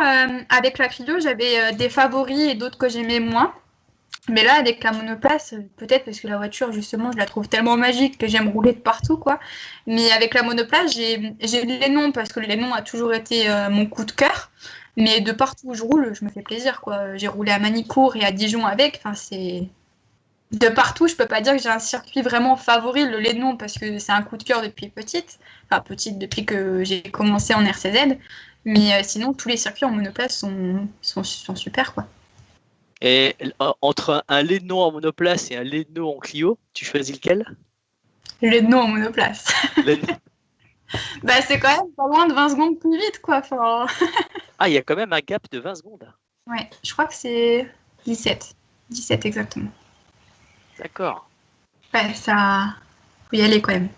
avec la Clio, j'avais des favoris et d'autres que j'aimais moins. Mais là, avec la monoplace, peut-être parce que la voiture, justement, je la trouve tellement magique que j'aime rouler de partout, quoi. Mais avec la monoplace, j'ai les noms parce que les noms a toujours été mon coup de cœur. Mais de partout où je roule, je me fais plaisir, quoi. J'ai roulé à Manicourt et à Dijon avec. Enfin, c'est de partout. Je peux pas dire que j'ai un circuit vraiment favori, le Lénon, parce que c'est un coup de cœur depuis petite. Enfin, petite depuis que j'ai commencé en RCZ. Mais sinon, tous les circuits en monoplace sont super, quoi. Et entre un Lénon en monoplace et un Lénon en Clio, tu choisis lequel? Le Lénon en monoplace. C'est quand même pas loin de 20 secondes plus vite, quoi. Enfin... Ah, il y a quand même un gap de 20 secondes. Ouais, je crois que c'est 17. 17 exactement. D'accord. Ouais, ça... Faut y aller quand même.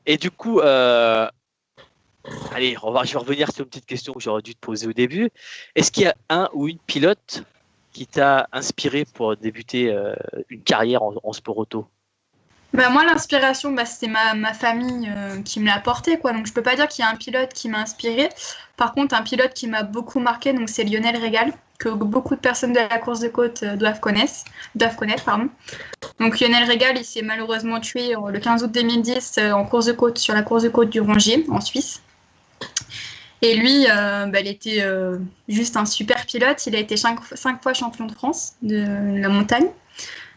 Et du coup, allez, je vais revenir sur une petite question que j'aurais dû te poser au début. Est-ce qu'il y a un ou une pilote qui t'a inspiré pour débuter une carrière en sport auto? Moi, l'inspiration, c'est ma famille qui me l'a apporté, quoi. Donc, je peux pas dire qu'il y a un pilote qui m'a inspiré. Par contre, un pilote qui m'a beaucoup marqué, donc c'est Lionel Régal, que beaucoup de personnes de la course de côte doivent connaître. Donc, Lionel Régal, il s'est malheureusement tué le 15 août 2010 en course de côte, sur la course de côte du Rongier, en Suisse. Et lui, il était juste un super pilote. Il a été 5 fois champion de France de la montagne.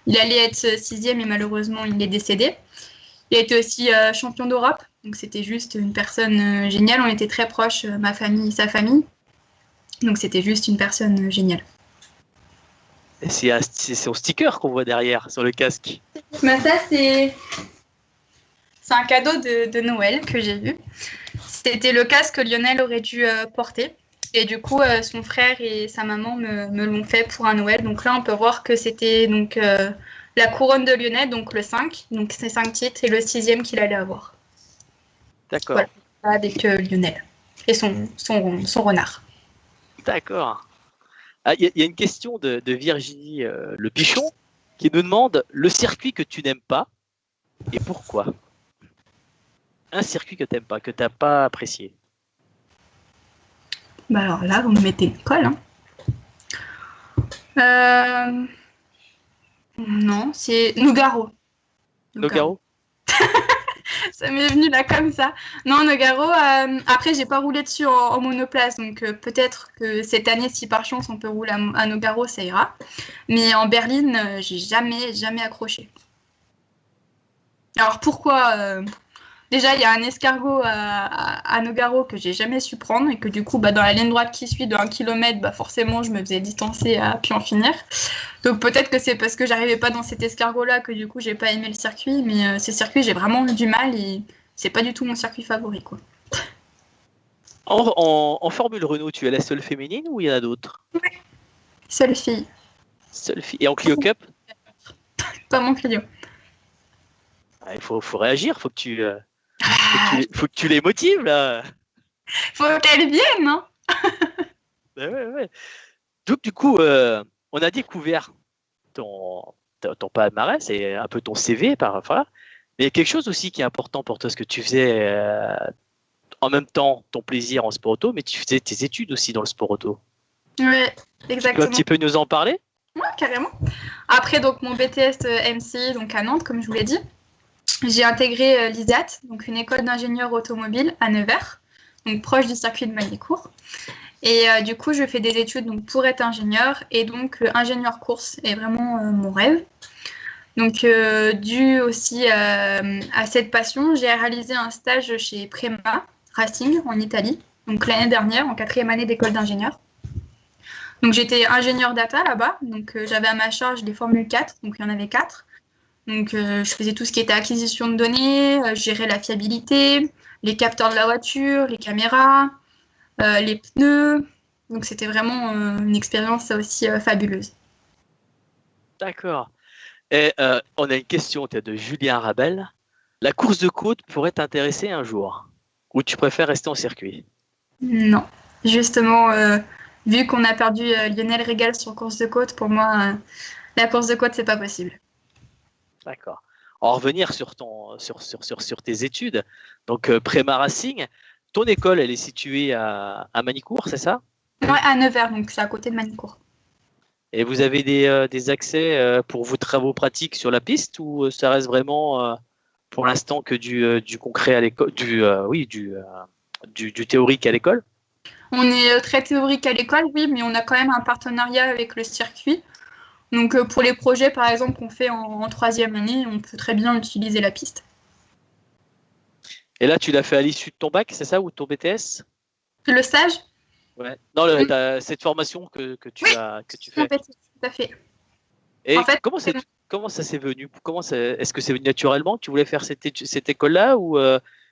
Il allait être 6e et malheureusement, il est décédé. Il a été aussi champion d'Europe. Donc, c'était juste une personne géniale. On était très proches, ma famille et sa famille. Donc, c'était juste une personne géniale. Et c'est son sticker qu'on voit derrière, sur le casque. Ça, c'est un cadeau de Noël que j'ai eu. C'était le casque que Lionel aurait dû porter. Et du coup, son frère et sa maman me l'ont fait pour un Noël. Donc là, on peut voir que c'était donc la couronne de Lionel, donc le 5. Donc c'est 5 titres et le 6e qu'il allait avoir. D'accord. Voilà, avec Lionel et son renard. D'accord. Il y a une question de Virginie Le Pichon qui nous demande le circuit que tu n'aimes pas et pourquoi. Un circuit que tu n'aimes pas, que tu n'as pas apprécié. Alors là, vous me mettez une colle. Non, c'est Nogaro. Nogaro. Ça m'est venu là comme ça. Non, Nogaro, après, j'ai pas roulé dessus en monoplace, donc peut-être que cette année, si par chance on peut rouler à Nogaro, ça ira. Mais en berline, j'ai jamais accroché. Alors pourquoi Déjà, il y a un escargot à Nogaro que j'ai jamais su prendre et que du coup, dans la ligne droite qui suit de 1 km, forcément, je me faisais distancer à puis en finir. Donc peut-être que c'est parce que j'arrivais pas dans cet escargot-là que du coup, j'ai pas aimé le circuit. Mais ces circuits, j'ai vraiment eu du mal et c'est pas du tout mon circuit favori, quoi. En Formule Renault, tu es la seule féminine ou il y en a d'autres? Ouais. Seule fille. Seule fille. Et en Clio Cup? Pas mon Clio. Il faut réagir, faut que tu les motives là. Faut qu'elles viennent, hein. Ouais. Donc du coup, on a découvert ton palmarès, c'est un peu ton CV, voilà. Mais il y a quelque chose aussi qui est important pour toi, ce que tu faisais en même temps ton plaisir en sport auto, mais tu faisais tes études aussi dans le sport auto. Ouais, Tu peux un exactement. petit peu nous en parler? Ouais, carrément. Après, donc, mon BTS MCI, donc à Nantes, comme je vous l'ai dit, j'ai intégré l'ISAT, donc une école d'ingénieur automobile à Nevers, donc proche du circuit de Magny-Cours. Et du coup, je fais des études donc, pour être ingénieur, et donc ingénieur course est vraiment mon rêve. Donc, dû aussi à cette passion, j'ai réalisé un stage chez Prema Racing en Italie, donc l'année dernière, en 4e année d'école d'ingénieur. Donc, j'étais ingénieur data là-bas, donc j'avais à ma charge les Formule 4, donc il y en avait 4. Donc, je faisais tout ce qui était acquisition de données, gérer la fiabilité, les capteurs de la voiture, les caméras, les pneus. Donc, c'était vraiment une expérience aussi fabuleuse. D'accord. Et on a une question de Julien Rabel. La course de côte pourrait t'intéresser un jour? Ou tu préfères rester en circuit? Non. Justement, vu qu'on a perdu Lionel Régal sur course de côte, pour moi, la course de côte, c'est pas possible. D'accord. En revenir sur tes études, donc Prema Racing, ton école, elle est située à Magny-Cours, c'est ça? Ouais, à Nevers, donc c'est à côté de Magny-Cours. Et vous avez des accès pour vos travaux pratiques sur la piste, ou ça reste vraiment pour l'instant que du concret à l'école, du théorique à l'école? On est très théorique à l'école, oui, mais on a quand même un partenariat avec le circuit. Donc pour les projets, par exemple, qu'on fait en 3e année, on peut très bien utiliser la piste. Et là, tu l'as fait à l'issue de ton bac, c'est ça, ou de ton BTS? Le stage? Ouais. Non, cette formation que tu fais. En fait, tout à fait. Et En fait, comment ça s'est venu? Est-ce que c'est venu naturellement que tu voulais faire cette école-là, ou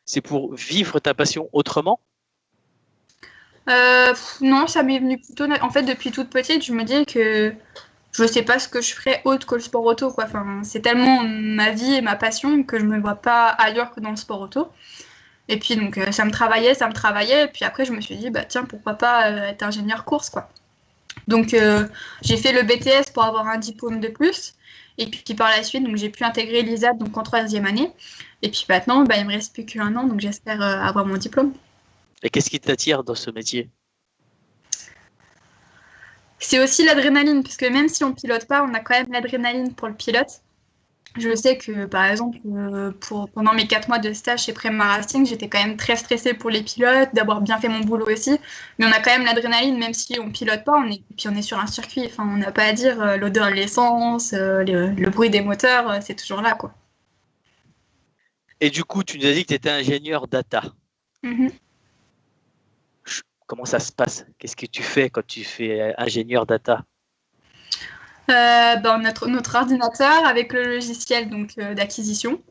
c'est pour vivre ta passion autrement? non, ça m'est venu plutôt. En fait, depuis toute petite, je me dis que je sais pas ce que je ferais autre que le sport auto, quoi. Enfin, c'est tellement ma vie et ma passion que je me vois pas ailleurs que dans le sport auto. Et puis donc ça me travaillait. Et puis après, je me suis dit, bah tiens, pourquoi pas être ingénieur course, quoi. Donc j'ai fait le BTS pour avoir un diplôme de plus. Et puis par la suite, donc j'ai pu intégrer l'ISAT donc en 3e année. Et puis maintenant, bah, il me reste plus qu'1 an, donc j'espère avoir mon diplôme. Et qu'est-ce qui t'attire dans ce métier? C'est aussi l'adrénaline, puisque même si on pilote pas, on a quand même l'adrénaline pour le pilote. Je sais que, par exemple, pendant mes 4 mois de stage chez Prema Racing, j'étais quand même très stressée pour les pilotes, d'avoir bien fait mon boulot aussi. Mais on a quand même l'adrénaline, même si on pilote pas, puis on est sur un circuit. Enfin, on n'a pas à dire l'odeur de l'essence, le bruit des moteurs, c'est toujours là, quoi. Et du coup, tu nous as dit que tu étais ingénieur data. Mm-hmm. Comment ça se passe? Qu'est-ce que tu fais quand tu fais ingénieur data? Notre ordinateur avec le logiciel d'acquisition.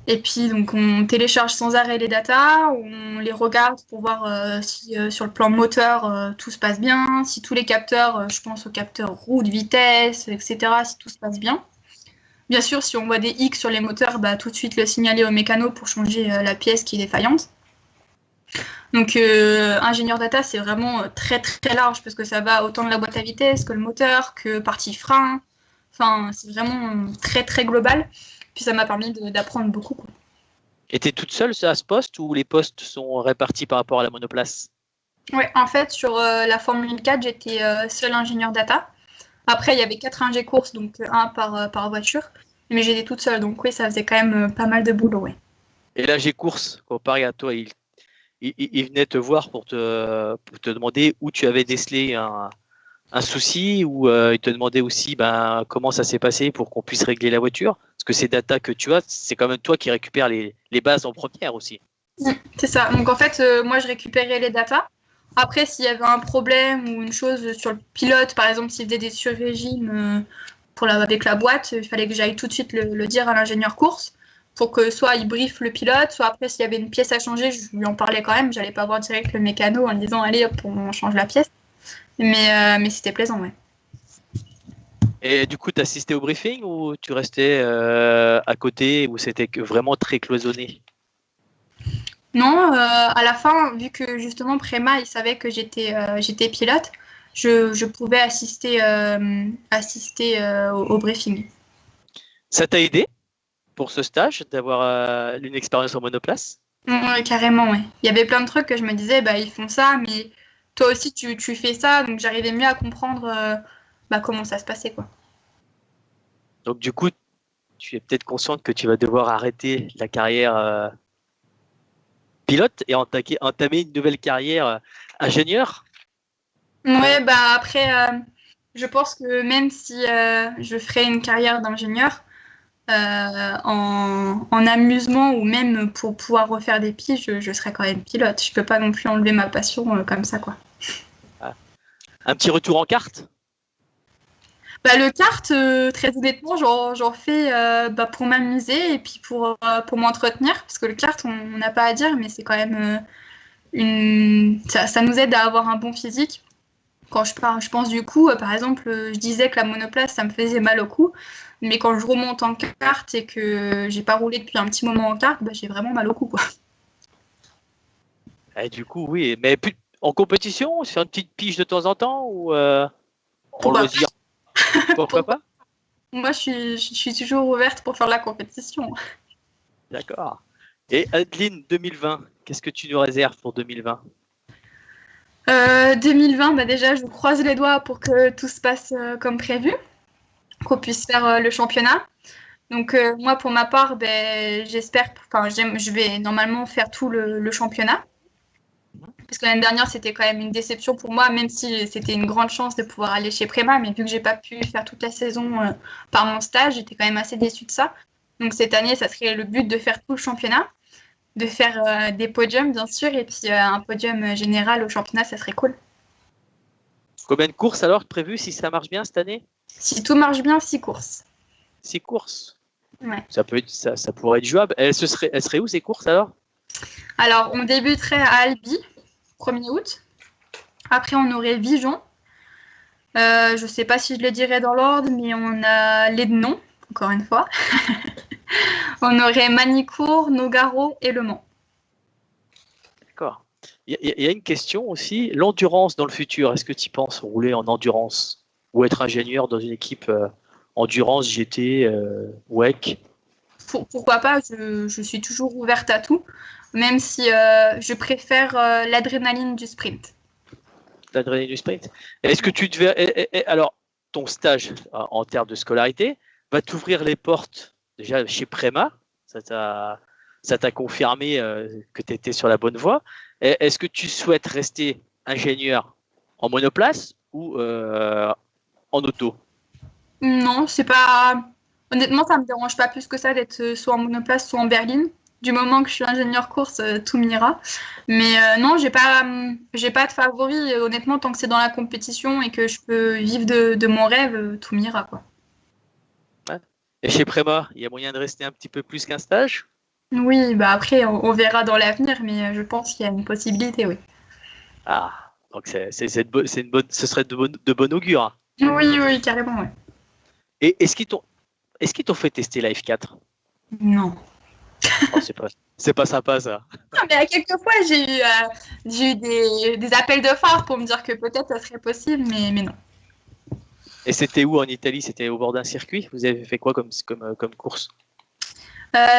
Et puis donc on télécharge sans arrêt les datas, on les regarde pour voir si sur le plan moteur tout se passe bien, si tous les capteurs, je pense aux capteurs route, vitesse, etc., si tout se passe bien. Bien sûr, si on voit des X sur les moteurs, bah, tout de suite le signaler au mécano pour changer la pièce qui est défaillante. Donc ingénieur data, c'est vraiment très très large parce que ça va autant de la boîte à vitesse que le moteur, que partie frein. Enfin, c'est vraiment très très global. Puis ça m'a permis d'apprendre beaucoup, quoi. Et tu es toute seule à ce poste, ou les postes sont répartis par rapport à la monoplace? Ouais, en fait, sur la Formule 4, j'étais seule ingénieur data. Après, il y avait 4 ingé courses, donc un par voiture. Mais j'étais toute seule, donc oui, ça faisait quand même pas mal de boulot, ouais. Et l'ingé course, comparé à toi, il venait te voir pour te demander où tu avais décelé un souci, ou il te demandait aussi comment ça s'est passé pour qu'on puisse régler la voiture? Parce que ces datas que tu as, c'est quand même toi qui récupères les bases en première aussi. C'est ça. Donc en fait, moi, je récupérais les datas. Après, s'il y avait un problème ou une chose sur le pilote, par exemple, s'il faisait des surrégimes avec la boîte, il fallait que j'aille tout de suite le dire à l'ingénieur course pour que soit il briefe le pilote, soit après, s'il y avait une pièce à changer, je lui en parlais quand même. J'allais pas voir direct le mécano en disant, allez, hop, on change la pièce. Mais c'était plaisant, ouais. Et du coup, tu assistais au briefing, ou tu restais à côté, ou c'était vraiment très cloisonné? Non, à la fin, vu que justement Prema, il savait que j'étais pilote, je pouvais assister au briefing. Ça t'a aidé pour ce stage d'avoir une expérience en monoplace? Ouais, carrément, ouais. Il y avait plein de trucs que je me disais, bah, ils font ça, mais toi aussi, tu fais ça, donc j'arrivais mieux à comprendre comment ça se passait, quoi. Donc du coup, tu es peut-être consciente que tu vas devoir arrêter la carrière pilote et entamer une nouvelle carrière ingénieur? Ouais, bah après, je pense que même si je ferais une carrière d'ingénieur, en amusement ou même pour pouvoir refaire des piges, je serais quand même pilote. Je peux pas non plus enlever ma passion comme ça, quoi. Un petit retour en kart? Bah, le kart, très honnêtement, j'en fais pour m'amuser et puis pour m'entretenir. Parce que le kart, on n'a pas à dire, mais c'est quand même ça nous aide à avoir un bon physique. Quand je pense du coup, par exemple, je disais que la monoplace, ça me faisait mal au cou. Mais quand je remonte en kart et que j'ai pas roulé depuis un petit moment en kart, j'ai vraiment mal au cou, quoi. Et du coup, oui. Mais en compétition, sur une petite pige de temps en temps ou en loisir? Pourquoi pas? Moi, je suis toujours ouverte pour faire de la compétition. D'accord. Et Adeline, 2020, qu'est-ce que tu nous réserves pour 2020? 2020, déjà, je croise les doigts pour que tout se passe comme prévu, qu'on puisse faire le championnat. Donc, moi, pour ma part, j'espère, je vais normalement faire tout le championnat. Parce que l'année dernière, c'était quand même une déception pour moi, même si c'était une grande chance de pouvoir aller chez Préma. Mais vu que j'ai pas pu faire toute la saison par mon stage, j'étais quand même assez déçue de ça. Donc, cette année, ça serait le but de faire tout le championnat, de faire des podiums, bien sûr, et puis un podium général au championnat, ça serait cool. Combien de courses alors prévues si ça marche bien cette année? Si tout marche bien, 6 courses. 6 courses. Ouais. Ça pourrait être jouable. Elles seraient où ces courses alors? Alors, on débuterait à Albi, 1er août. Après, on aurait Vijon. Je ne sais pas si je le dirais dans l'ordre, mais on a les noms, encore une fois. On aurait Manicourt, Nogaro et Le Mans. D'accord. Il y a une question aussi, l'endurance dans le futur. Est-ce que tu penses rouler en endurance ou être ingénieur dans une équipe endurance, GT, WEC? Pourquoi pas, je suis toujours ouverte à tout, même si je préfère l'adrénaline du sprint. L'adrénaline du sprint. Est-ce que tu devais. Alors, ton stage en termes de scolarité va t'ouvrir les portes déjà chez Préma. Ça t'a confirmé que tu étais sur la bonne voie. Est-ce que tu souhaites rester ingénieur en monoplace ou en auto? Non, c'est pas. Honnêtement, ça me dérange pas plus que ça d'être soit en monoplace, soit en berline. Du moment que je suis ingénieur course, tout m'ira. Mais non, j'ai pas de favori. Honnêtement, tant que c'est dans la compétition et que je peux vivre de mon rêve, tout m'ira, quoi. Ouais. Et chez Préma, il y a moyen de rester un petit peu plus qu'un stage? Oui, après, on verra dans l'avenir, mais je pense qu'il y a une possibilité, oui. Ah, donc ce serait de bon augure. Oui, carrément, oui. Et est-ce qu'ils t'ont fait tester la F4? Non. Oh, c'est pas sympa ça. Non, mais à quelques fois, j'ai eu des appels de phare pour me dire que peut-être ça serait possible, mais non. Et c'était où en Italie? C'était au bord d'un circuit? Vous avez fait quoi comme course?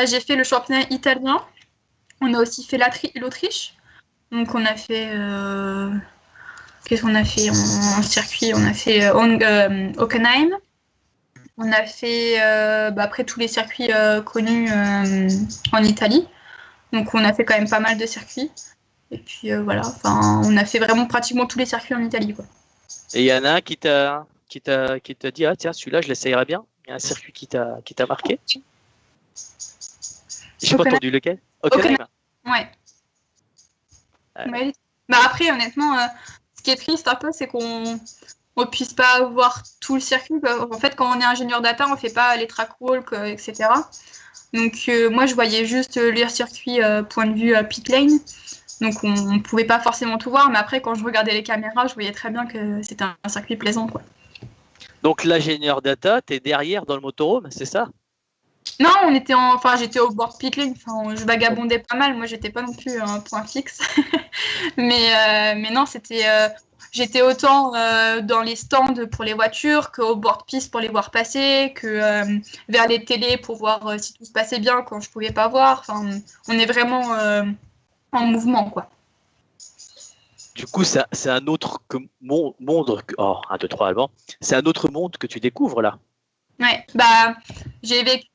J'ai fait le championnat italien. On a aussi fait l'Autriche. Donc on a fait... Qu'est-ce qu'on a fait en circuit? On a fait Hockenheim. On a fait après tous les circuits connus en Italie. Donc on a fait quand même pas mal de circuits. Et puis voilà, on a fait vraiment pratiquement tous les circuits en Italie, quoi. Et il y en a un qui t'a dit, ah tiens, celui-là je l'essayerais bien. Il y a un circuit qui t'a marqué? J'ai pas entendu lequel? Hockenheim. Ouais. Ouais. Bah après, honnêtement, ce qui est triste un peu, c'est qu'on ne puisse pas voir tout le circuit. En fait, quand on est ingénieur data, on fait pas les track walk, etc. Donc moi, je voyais juste les circuits point de vue pit lane. Donc on ne pouvait pas forcément tout voir. Mais après, quand je regardais les caméras, je voyais très bien que c'était un circuit plaisant, quoi. Donc l'ingénieur data, tu es derrière dans le motorhome, c'est ça? Non, j'étais au board pickling. Enfin, je vagabondais pas mal. Moi, j'étais pas non plus un point fixe. mais non, j'étais autant dans les stands pour les voitures qu'au board piste pour les voir passer, que vers les télés pour voir si tout se passait bien quand je pouvais pas voir. Enfin, on est vraiment en mouvement, quoi. Du coup, c'est un autre monde. Oh, 1, 2, 3 Alban. C'est un autre monde que tu découvres là. Ouais, j'ai vécu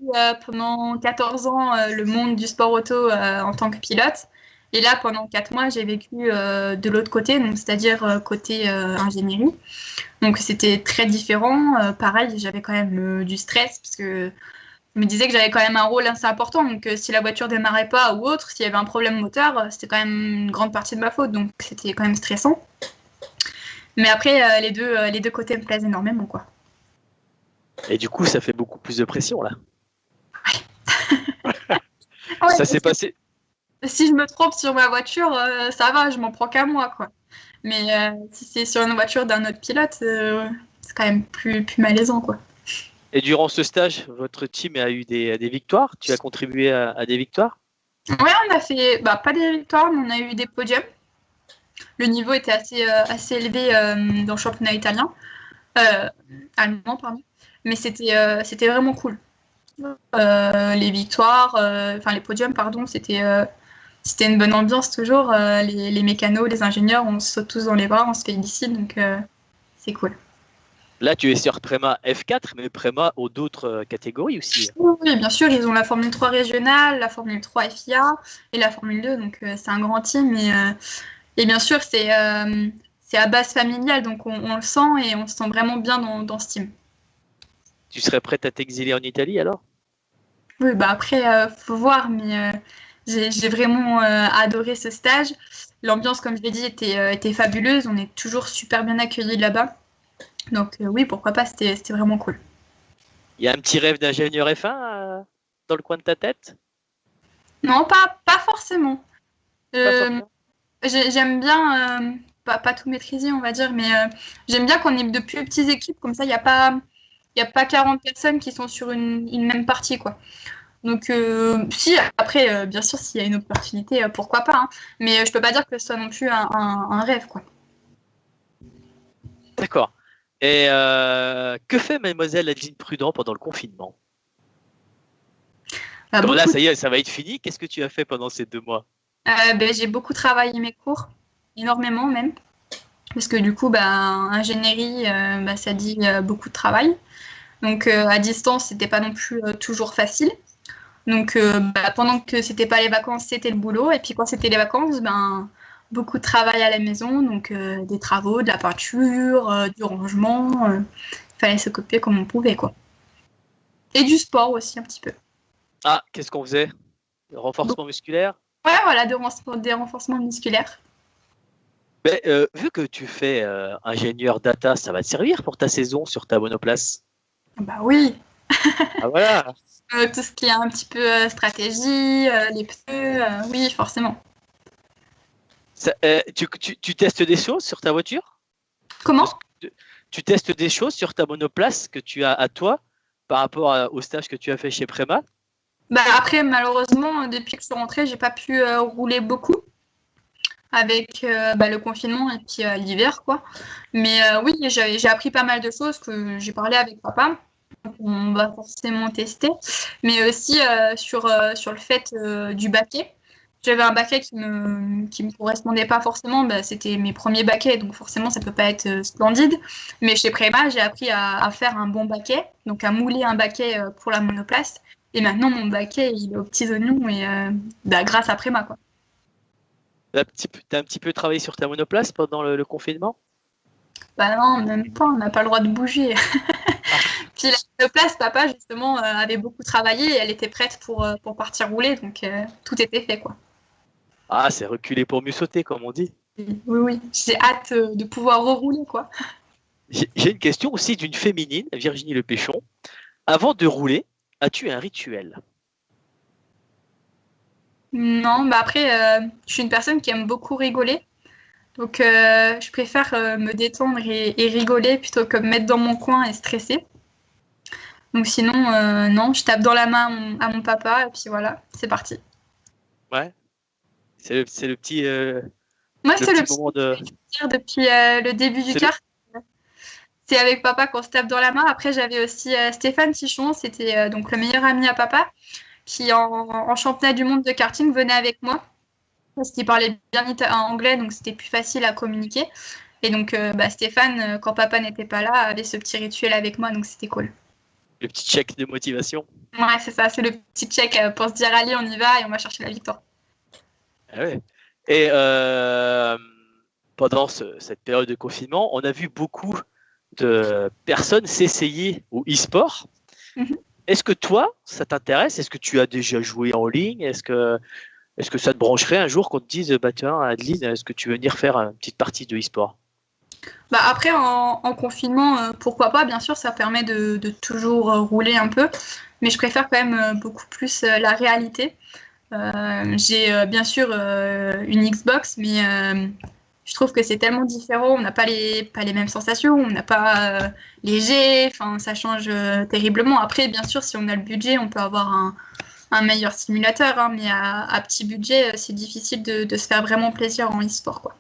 pendant 14 ans le monde du sport auto en tant que pilote. Et là, pendant 4 mois, j'ai vécu de l'autre côté, donc c'est-à-dire côté ingénierie. Donc c'était très différent. Pareil, j'avais quand même du stress parce que je me disais que j'avais quand même un rôle assez important. Donc si la voiture démarrait pas ou autre, s'il y avait un problème moteur, c'était quand même une grande partie de ma faute. Donc c'était quand même stressant. Mais après, les deux côtés me plaisent énormément, quoi. Et du coup, ça fait beaucoup plus de pression là. Ouais, ça s'est passé. Si je me trompe sur ma voiture, ça va, je m'en prends qu'à moi, quoi. Mais si c'est sur une voiture d'un autre pilote, c'est quand même plus malaisant, quoi. Et durant ce stage, votre team a eu des victoires? Tu as contribué à des victoires? Ouais, on a fait, pas des victoires, mais on a eu des podiums. Le niveau était assez élevé dans le championnat italien, allemand, pardon. Mais c'était vraiment cool. Les victoires, les podiums, pardon, c'était une bonne ambiance toujours. Les mécanos, les ingénieurs, on se saute tous dans les bras, on se félicite, donc c'est cool. Là, tu es sur Prema F4, mais Prema aux d'autres catégories aussi. Oui, bien sûr, ils ont la Formule 3 régionale, la Formule 3 FIA et la Formule 2, donc c'est un grand team. Et bien sûr, c'est à base familiale, donc on le sent et on se sent vraiment bien dans ce team. Tu serais prête à t'exiler en Italie alors? Oui, après, faut voir, mais j'ai vraiment adoré ce stage. L'ambiance, comme je l'ai dit, était fabuleuse. On est toujours super bien accueillis là-bas. Donc oui, pourquoi pas, c'était vraiment cool. Il y a un petit rêve d'ingénieur F1 dans le coin de ta tête? Non, pas forcément. Pas forcément. J'aime bien, pas tout maîtriser, on va dire, mais j'aime bien qu'on ait de plus petites équipes, comme ça, il n'y a pas 40 personnes qui sont sur une même partie, quoi. Donc, si, après, bien sûr, s'il y a une opportunité, pourquoi pas, hein. Mais je peux pas dire que ce soit non plus un rêve, quoi. D'accord. Et que fait mademoiselle Adeline Prudent pendant le confinement? Bon, là, ça y est, ça va être fini. Qu'est-ce que tu as fait pendant ces 2 mois? J'ai beaucoup travaillé mes cours, énormément même. Parce que du coup, ingénierie, ça dit beaucoup de travail. Donc, à distance, c'était pas non plus toujours facile. Donc, pendant que c'était pas les vacances, c'était le boulot. Et puis, quand c'était les vacances, beaucoup de travail à la maison. Donc, des travaux, de la peinture, du rangement. Il fallait s'occuper comme on pouvait, quoi. Et du sport aussi, un petit peu. Ah, qu'est-ce qu'on faisait? Renforcement musculaire? Ouais, voilà, des renforcements musculaires. Mais, vu que tu fais ingénieur data, ça va te servir pour ta saison sur ta monoplace? Bah oui. Ah voilà. Tout ce qui est un petit peu stratégie, les pneus, oui, forcément. Ça, tu testes des choses sur ta voiture? Comment? Tu testes des choses sur ta monoplace que tu as à toi par rapport au stage que tu as fait chez Prema? Après, malheureusement, depuis que je suis rentrée, j'ai pas pu rouler beaucoup avec le confinement et puis l'hiver, quoi. Mais oui, j'ai appris pas mal de choses que j'ai parlé avec papa. On va forcément tester. Mais aussi sur le fait du baquet. J'avais un baquet qui me correspondait pas forcément. C'était mes premiers baquets, donc forcément, ça peut pas être splendide. Mais chez Prema, j'ai appris à faire un bon baquet, donc à mouler un baquet pour la monoplace. Et maintenant, mon baquet, il est aux petits oignons et grâce à Prema, quoi. T'as un petit peu travaillé sur ta monoplace pendant le confinement? Non, même pas, on n'a pas le droit de bouger. Puis la monoplace, papa, justement, avait beaucoup travaillé et elle était prête pour partir rouler, donc tout était fait, quoi. Ah, c'est reculer pour mieux sauter, comme on dit. Oui, j'ai hâte de pouvoir rerouler, quoi. J'ai une question aussi d'une féminine, Virginie Le Péchon. Avant de rouler, as-tu un rituel? Non, après, je suis une personne qui aime beaucoup rigoler. Donc, je préfère me détendre et rigoler plutôt que me mettre dans mon coin et stresser. Donc sinon, non, je tape dans la main à mon papa et puis voilà, c'est parti. Ouais. C'est le petit, Moi, le c'est le petit moment de. plaisir depuis le début du C'est kart. C'est avec papa qu'on se tape dans la main. Après, j'avais aussi Stéphane Tichon, c'était donc le meilleur ami à papa, qui en championnat du monde de karting venait avec moi. Parce qu'il parlait bien anglais, donc c'était plus facile à communiquer. Et donc Stéphane, quand papa n'était pas là, avait ce petit rituel avec moi, donc c'était cool. Le petit check de motivation. Ouais, c'est ça, c'est le petit check pour se dire allez, on y va et on va chercher la victoire. Ah ouais. Et pendant cette période de confinement, on a vu beaucoup de personnes s'essayer au e-sport. Mhm. Est-ce que toi, ça t'intéresse? Est-ce que tu as déjà joué en ligne? Est-ce que ça te brancherait un jour qu'on te dise, bah tiens, Adeline, est-ce que tu veux venir faire une petite partie de e-sport? Après, en confinement, pourquoi pas, bien sûr, ça permet de toujours rouler un peu, mais je préfère quand même beaucoup plus la réalité. J'ai bien sûr une Xbox, mais je trouve que c'est tellement différent, on n'a pas les mêmes sensations, on n'a pas les jets, enfin, ça change terriblement. Après, bien sûr, si on a le budget, on peut avoir un meilleur simulateur, hein, mais à petit budget, c'est difficile de se faire vraiment plaisir en e-sport, quoi.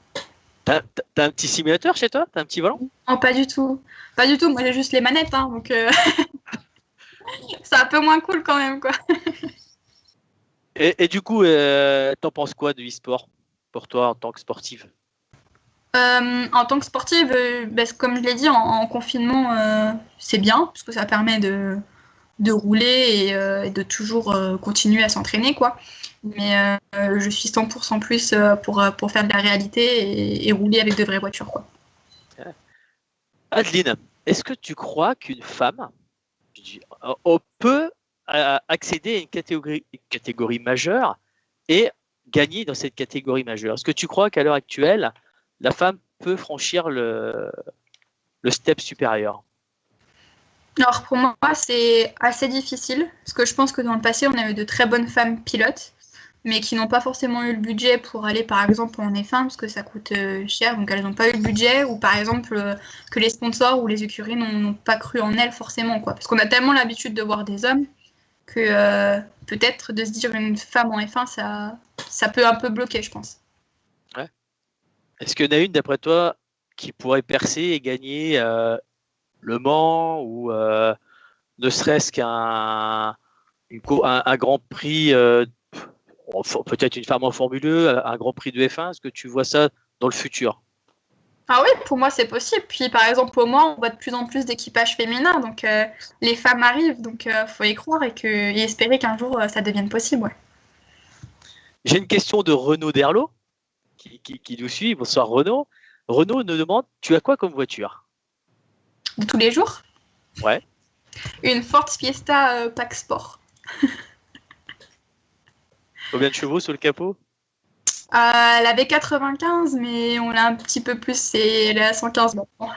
T'as un petit simulateur chez toi? T'as un petit volant? Non, pas du tout. Pas du tout, moi j'ai juste les manettes, hein, donc c'est un peu moins cool quand même, quoi. Et du coup, t'en penses quoi de e-sport pour toi en tant que sportive? En tant que sportive, comme je l'ai dit, en confinement, c'est bien, parce que ça permet de rouler et de toujours continuer à s'entraîner, quoi. Mais je suis 100% plus pour faire de la réalité et rouler avec de vraies voitures, quoi. Adeline, est-ce que tu crois qu'une femme peut accéder à une catégorie majeure et gagner dans cette catégorie majeure? Est-ce que tu crois qu'à l'heure actuelle, la femme peut franchir le step supérieur? Alors pour moi, c'est assez difficile, parce que je pense que dans le passé, on a eu de très bonnes femmes pilotes, mais qui n'ont pas forcément eu le budget pour aller par exemple en F1, parce que ça coûte cher, donc elles n'ont pas eu le budget, ou par exemple que les sponsors ou les écuries n'ont pas cru en elles forcément, quoi. Parce qu'on a tellement l'habitude de voir des hommes que peut-être de se dire une femme en F1, ça peut un peu bloquer, je pense. Ouais. Est-ce qu'il y en a une, d'après toi, qui pourrait percer et gagner Le Mans ou ne serait-ce qu'un grand prix, peut-être une femme en Formule 2, un grand prix de F1? Est-ce que tu vois ça dans le futur? Ah oui, pour moi c'est possible. Puis par exemple au Mans, on voit de plus en plus d'équipages féminins, donc les femmes arrivent, donc faut y croire et espérer qu'un jour ça devienne possible. Ouais. J'ai une question de Renaud Derlot qui nous suit. Bonsoir Renaud. Renaud nous demande, tu as quoi comme voiture? De tous les jours? Ouais. Une Ford Fiesta Pack Sport. Combien de chevaux sur le capot? Elle avait 95, mais on l'a un petit peu plus, elle est à 115 maintenant.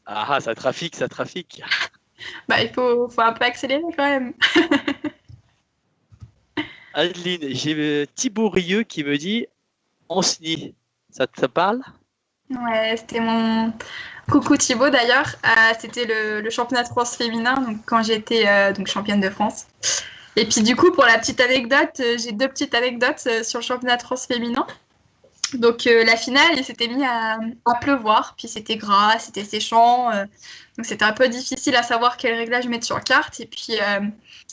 Ah, ça trafique. Il faut un peu accélérer quand même. Adeline, j'ai Thibaut Rieux qui me dit Anceny. Ça te parle? Ouais, c'était mon... Coucou Thibaut d'ailleurs. C'était le championnat de France féminin, donc quand j'étais donc championne de France. Et puis du coup, pour la petite anecdote, j'ai deux petites anecdotes sur le championnat de France féminin. Donc la finale, il s'était mis à pleuvoir, puis c'était gras, c'était séchant, donc c'était un peu difficile à savoir quel réglage mettre sur carte. Et puis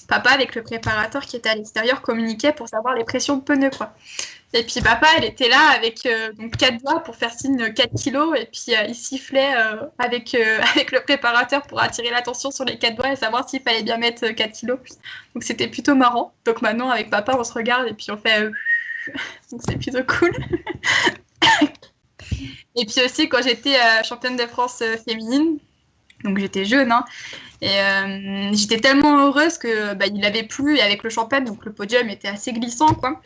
papa, avec le préparateur qui était à l'extérieur, communiquait pour savoir les pressions de pneus, quoi. Et puis papa, elle était là avec donc 4 doigts pour faire signe 4 kilos, et puis il sifflait avec le préparateur pour attirer l'attention sur les 4 doigts et savoir s'il fallait bien mettre 4 kilos. Donc c'était plutôt marrant. Donc maintenant, avec papa, on se regarde et puis on fait... Donc c'est plutôt cool. Et puis aussi, quand j'étais championne de France féminine, donc j'étais jeune, hein, et j'étais tellement heureuse que il avait plu et avec le champagne, donc le podium était assez glissant, quoi.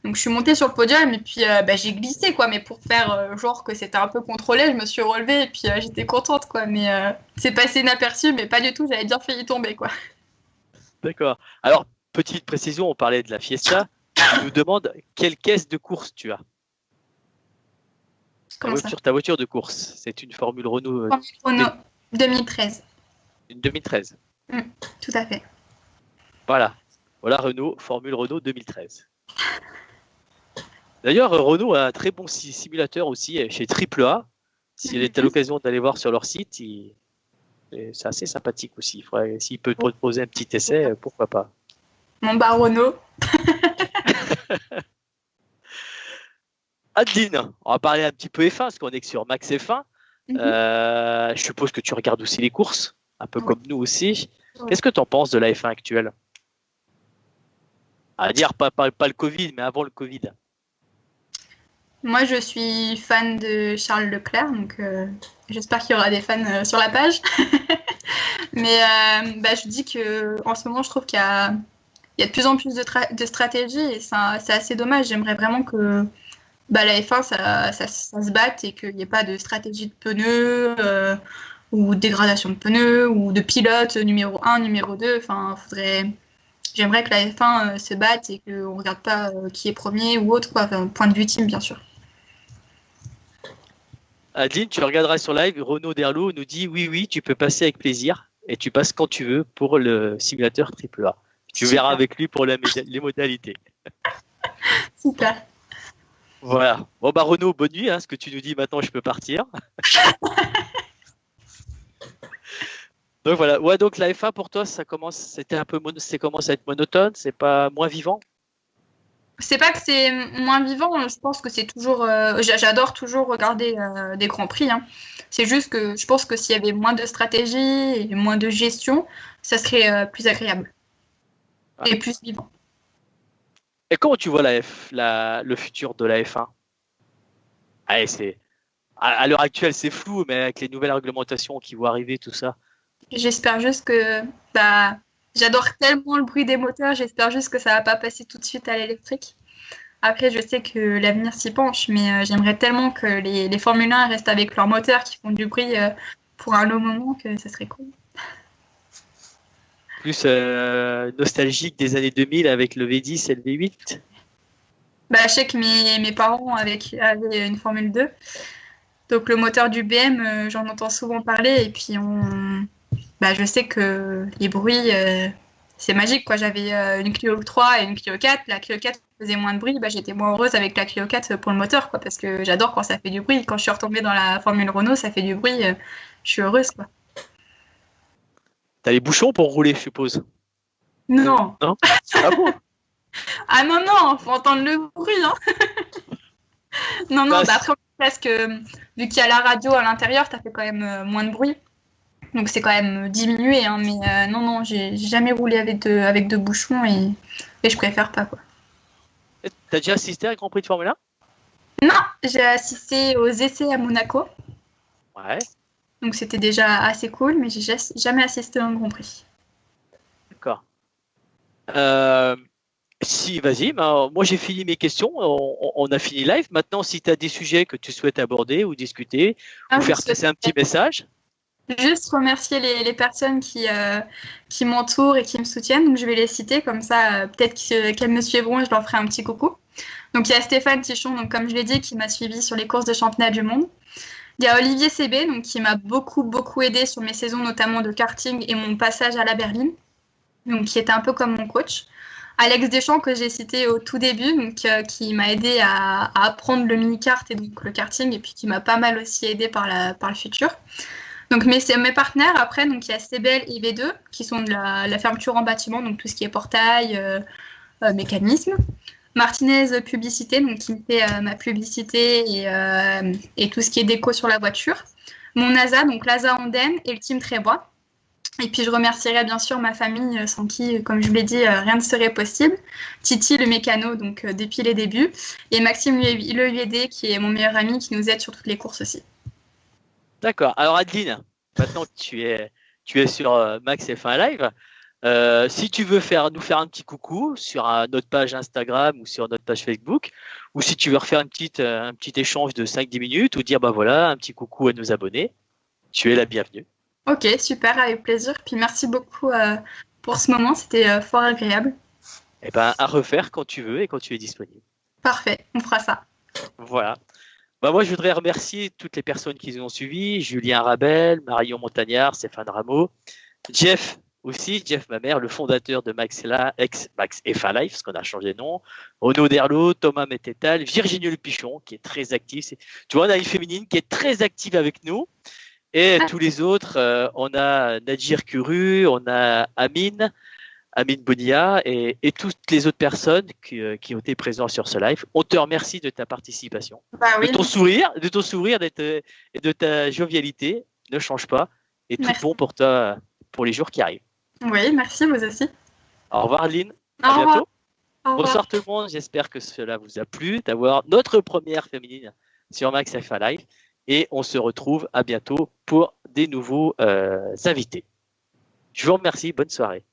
Donc je suis montée sur le podium et puis j'ai glissé, quoi, mais pour faire genre que c'était un peu contrôlé, je me suis relevée et puis j'étais contente, quoi. Mais c'est passé inaperçu, mais pas du tout, j'avais bien failli tomber, quoi. D'accord. Alors, petite précision, on parlait de la Fiesta. Tu nous demandes quelle caisse de course tu as. Ta voiture de course, c'est une Formule Renault. Renault. 2013. Une 2013. Tout à fait. Voilà. Voilà Renault, Formule Renault 2013. D'ailleurs, Renault a un très bon simulateur aussi chez AAA. S'il est à l'occasion d'aller voir sur leur site, c'est assez sympathique aussi. S'il peut proposer un petit essai, pourquoi pas. Mon bar Renault. Adeline, on va parler un petit peu F1, parce qu'on est que sur Max F1. Je suppose que tu regardes aussi les courses, un peu comme nous aussi. Qu'est-ce que tu en penses de la F1 actuelle? À dire pas le Covid, mais avant le Covid. Moi, je suis fan de Charles Leclerc, donc j'espère qu'il y aura des fans sur la page. Mais je dis que en ce moment, je trouve qu'il y a de plus en plus de stratégies et c'est assez dommage. J'aimerais vraiment que la F1, ça se batte et qu'il n'y ait pas de stratégie de pneus ou dégradation de pneus ou de pilote numéro 1, numéro 2. Enfin, j'aimerais que la F1 se batte et qu'on ne regarde pas qui est premier ou autre, quoi. Enfin, point de vue team, bien sûr. Adeline, tu regarderas sur live, Renaud Derlot nous dit oui, tu peux passer avec plaisir et tu passes quand tu veux pour le simulateur AAA. Tu verras avec lui pour les modalités. Super. Voilà. Bon Renaud, bonne nuit. Ce que tu nous dis maintenant, je peux partir. Donc voilà. Ouais, donc la F1 pour toi, ça commence à être monotone, c'est pas moins vivant. C'est pas que c'est moins vivant, je pense que c'est toujours. J'adore toujours regarder des grands prix. C'est juste que je pense que s'il y avait moins de stratégie et moins de gestion, ça serait plus agréable et plus vivant. Et comment tu vois le futur de la F1? Allez, à l'heure actuelle, c'est flou, mais avec les nouvelles réglementations qui vont arriver, tout ça. J'espère juste que. J'adore tellement le bruit des moteurs, j'espère juste que ça va pas passer tout de suite à l'électrique. Après, je sais que l'avenir s'y penche, mais j'aimerais tellement que les Formule 1 restent avec leurs moteurs qui font du bruit pour un long moment, que ça serait cool. Plus nostalgique des années 2000 avec le V10 et le V8. Je sais que mes parents avaient une Formule 2. Donc le moteur du BM, j'en entends souvent parler. Et puis je sais que les bruits, c'est magique, quoi. J'avais une Clio 3 et une Clio 4. La Clio 4 faisait moins de bruit. J'étais moins heureuse avec la Clio 4 pour le moteur, quoi, parce que j'adore quand ça fait du bruit. Quand je suis retombée dans la Formule Renault, ça fait du bruit. Je suis heureuse, quoi. T'as les bouchons pour rouler, je suppose? Non. Non. Ah bon? Ah non, faut entendre le bruit. Non, après, parce que vu qu'il y a la radio à l'intérieur, ça fait quand même moins de bruit. Donc c'est quand même diminué, mais non, j'ai jamais roulé avec de bouchons et je préfère pas, quoi. T'as déjà assisté à un Grand Prix de Formule 1? Non, j'ai assisté aux essais à Monaco. Ouais. Donc c'était déjà assez cool, mais j'ai jamais assisté à un Grand Prix. D'accord. Si, vas-y, moi j'ai fini mes questions, on a fini live. Maintenant, si tu as des sujets que tu souhaites aborder ou discuter, ou faire passer un petit message. Juste remercier les personnes qui m'entourent et qui me soutiennent. Donc je vais les citer, comme ça peut-être qu'elles me suivront et je leur ferai un petit coucou. Donc il y a Stéphane Tichon, donc, comme je l'ai dit, qui m'a suivi sur les courses de championnat du monde. Il y a Olivier CB, donc, qui m'a beaucoup aidé sur mes saisons, notamment de karting et mon passage à la berline, donc, qui était un peu comme mon coach. Alex Deschamps, que j'ai cité au tout début, donc, qui m'a aidé à apprendre le mini-kart et donc le karting, et puis qui m'a pas mal aussi aidé par le futur. Donc mes partenaires, après, donc il y a CBL et V2, qui sont de la fermeture en bâtiment, donc tout ce qui est portail, mécanisme. Martinez Publicité, donc qui me fait ma publicité et tout ce qui est déco sur la voiture. Mon ASA, donc l'ASA Anden et le team Trébois. Et puis je remercierai bien sûr ma famille, sans qui, comme je vous l'ai dit, rien ne serait possible. Titi, le mécano, donc depuis les débuts. Et Maxime le UED, qui est mon meilleur ami, qui nous aide sur toutes les courses aussi. D'accord. Alors Adeline, maintenant que tu es sur Max F1 Live, si tu veux nous faire un petit coucou sur notre page Instagram ou sur notre page Facebook, ou si tu veux refaire un petit échange de 5-10 minutes ou dire voilà un petit coucou à nos abonnés, tu es la bienvenue. Ok, super, avec plaisir. Puis merci beaucoup pour ce moment, c'était fort agréable. Eh ben, à refaire quand tu veux et quand tu es disponible. Parfait, on fera ça. Voilà. Bah moi, je voudrais remercier toutes les personnes qui nous ont suivis, Julien Rabel, Marion Montagnard, Stéphane Rameau, Jeff aussi, Jeff Mamère, le fondateur de ex-Max FA Life, parce qu'on a changé de nom, Renaud Derlot, Thomas Mettetal, Virginie Le Pichon, qui est très active. Tu vois, on a une féminine qui est très active avec nous. Et tous les autres, on a Nadir Kuru, on a Amine Bonia et toutes les autres personnes qui ont été présentes sur ce live. On te remercie de ta participation, oui. de ton sourire et de ta jovialité. Ne change pas. Et tout bon pour toi pour les jours qui arrivent. Oui, merci, vous aussi. Au revoir, Adeline. À bientôt. Bonsoir tout le monde. J'espère que cela vous a plu d'avoir notre première féminine sur Max FA Live. Et on se retrouve à bientôt pour des nouveaux invités. Je vous remercie. Bonne soirée.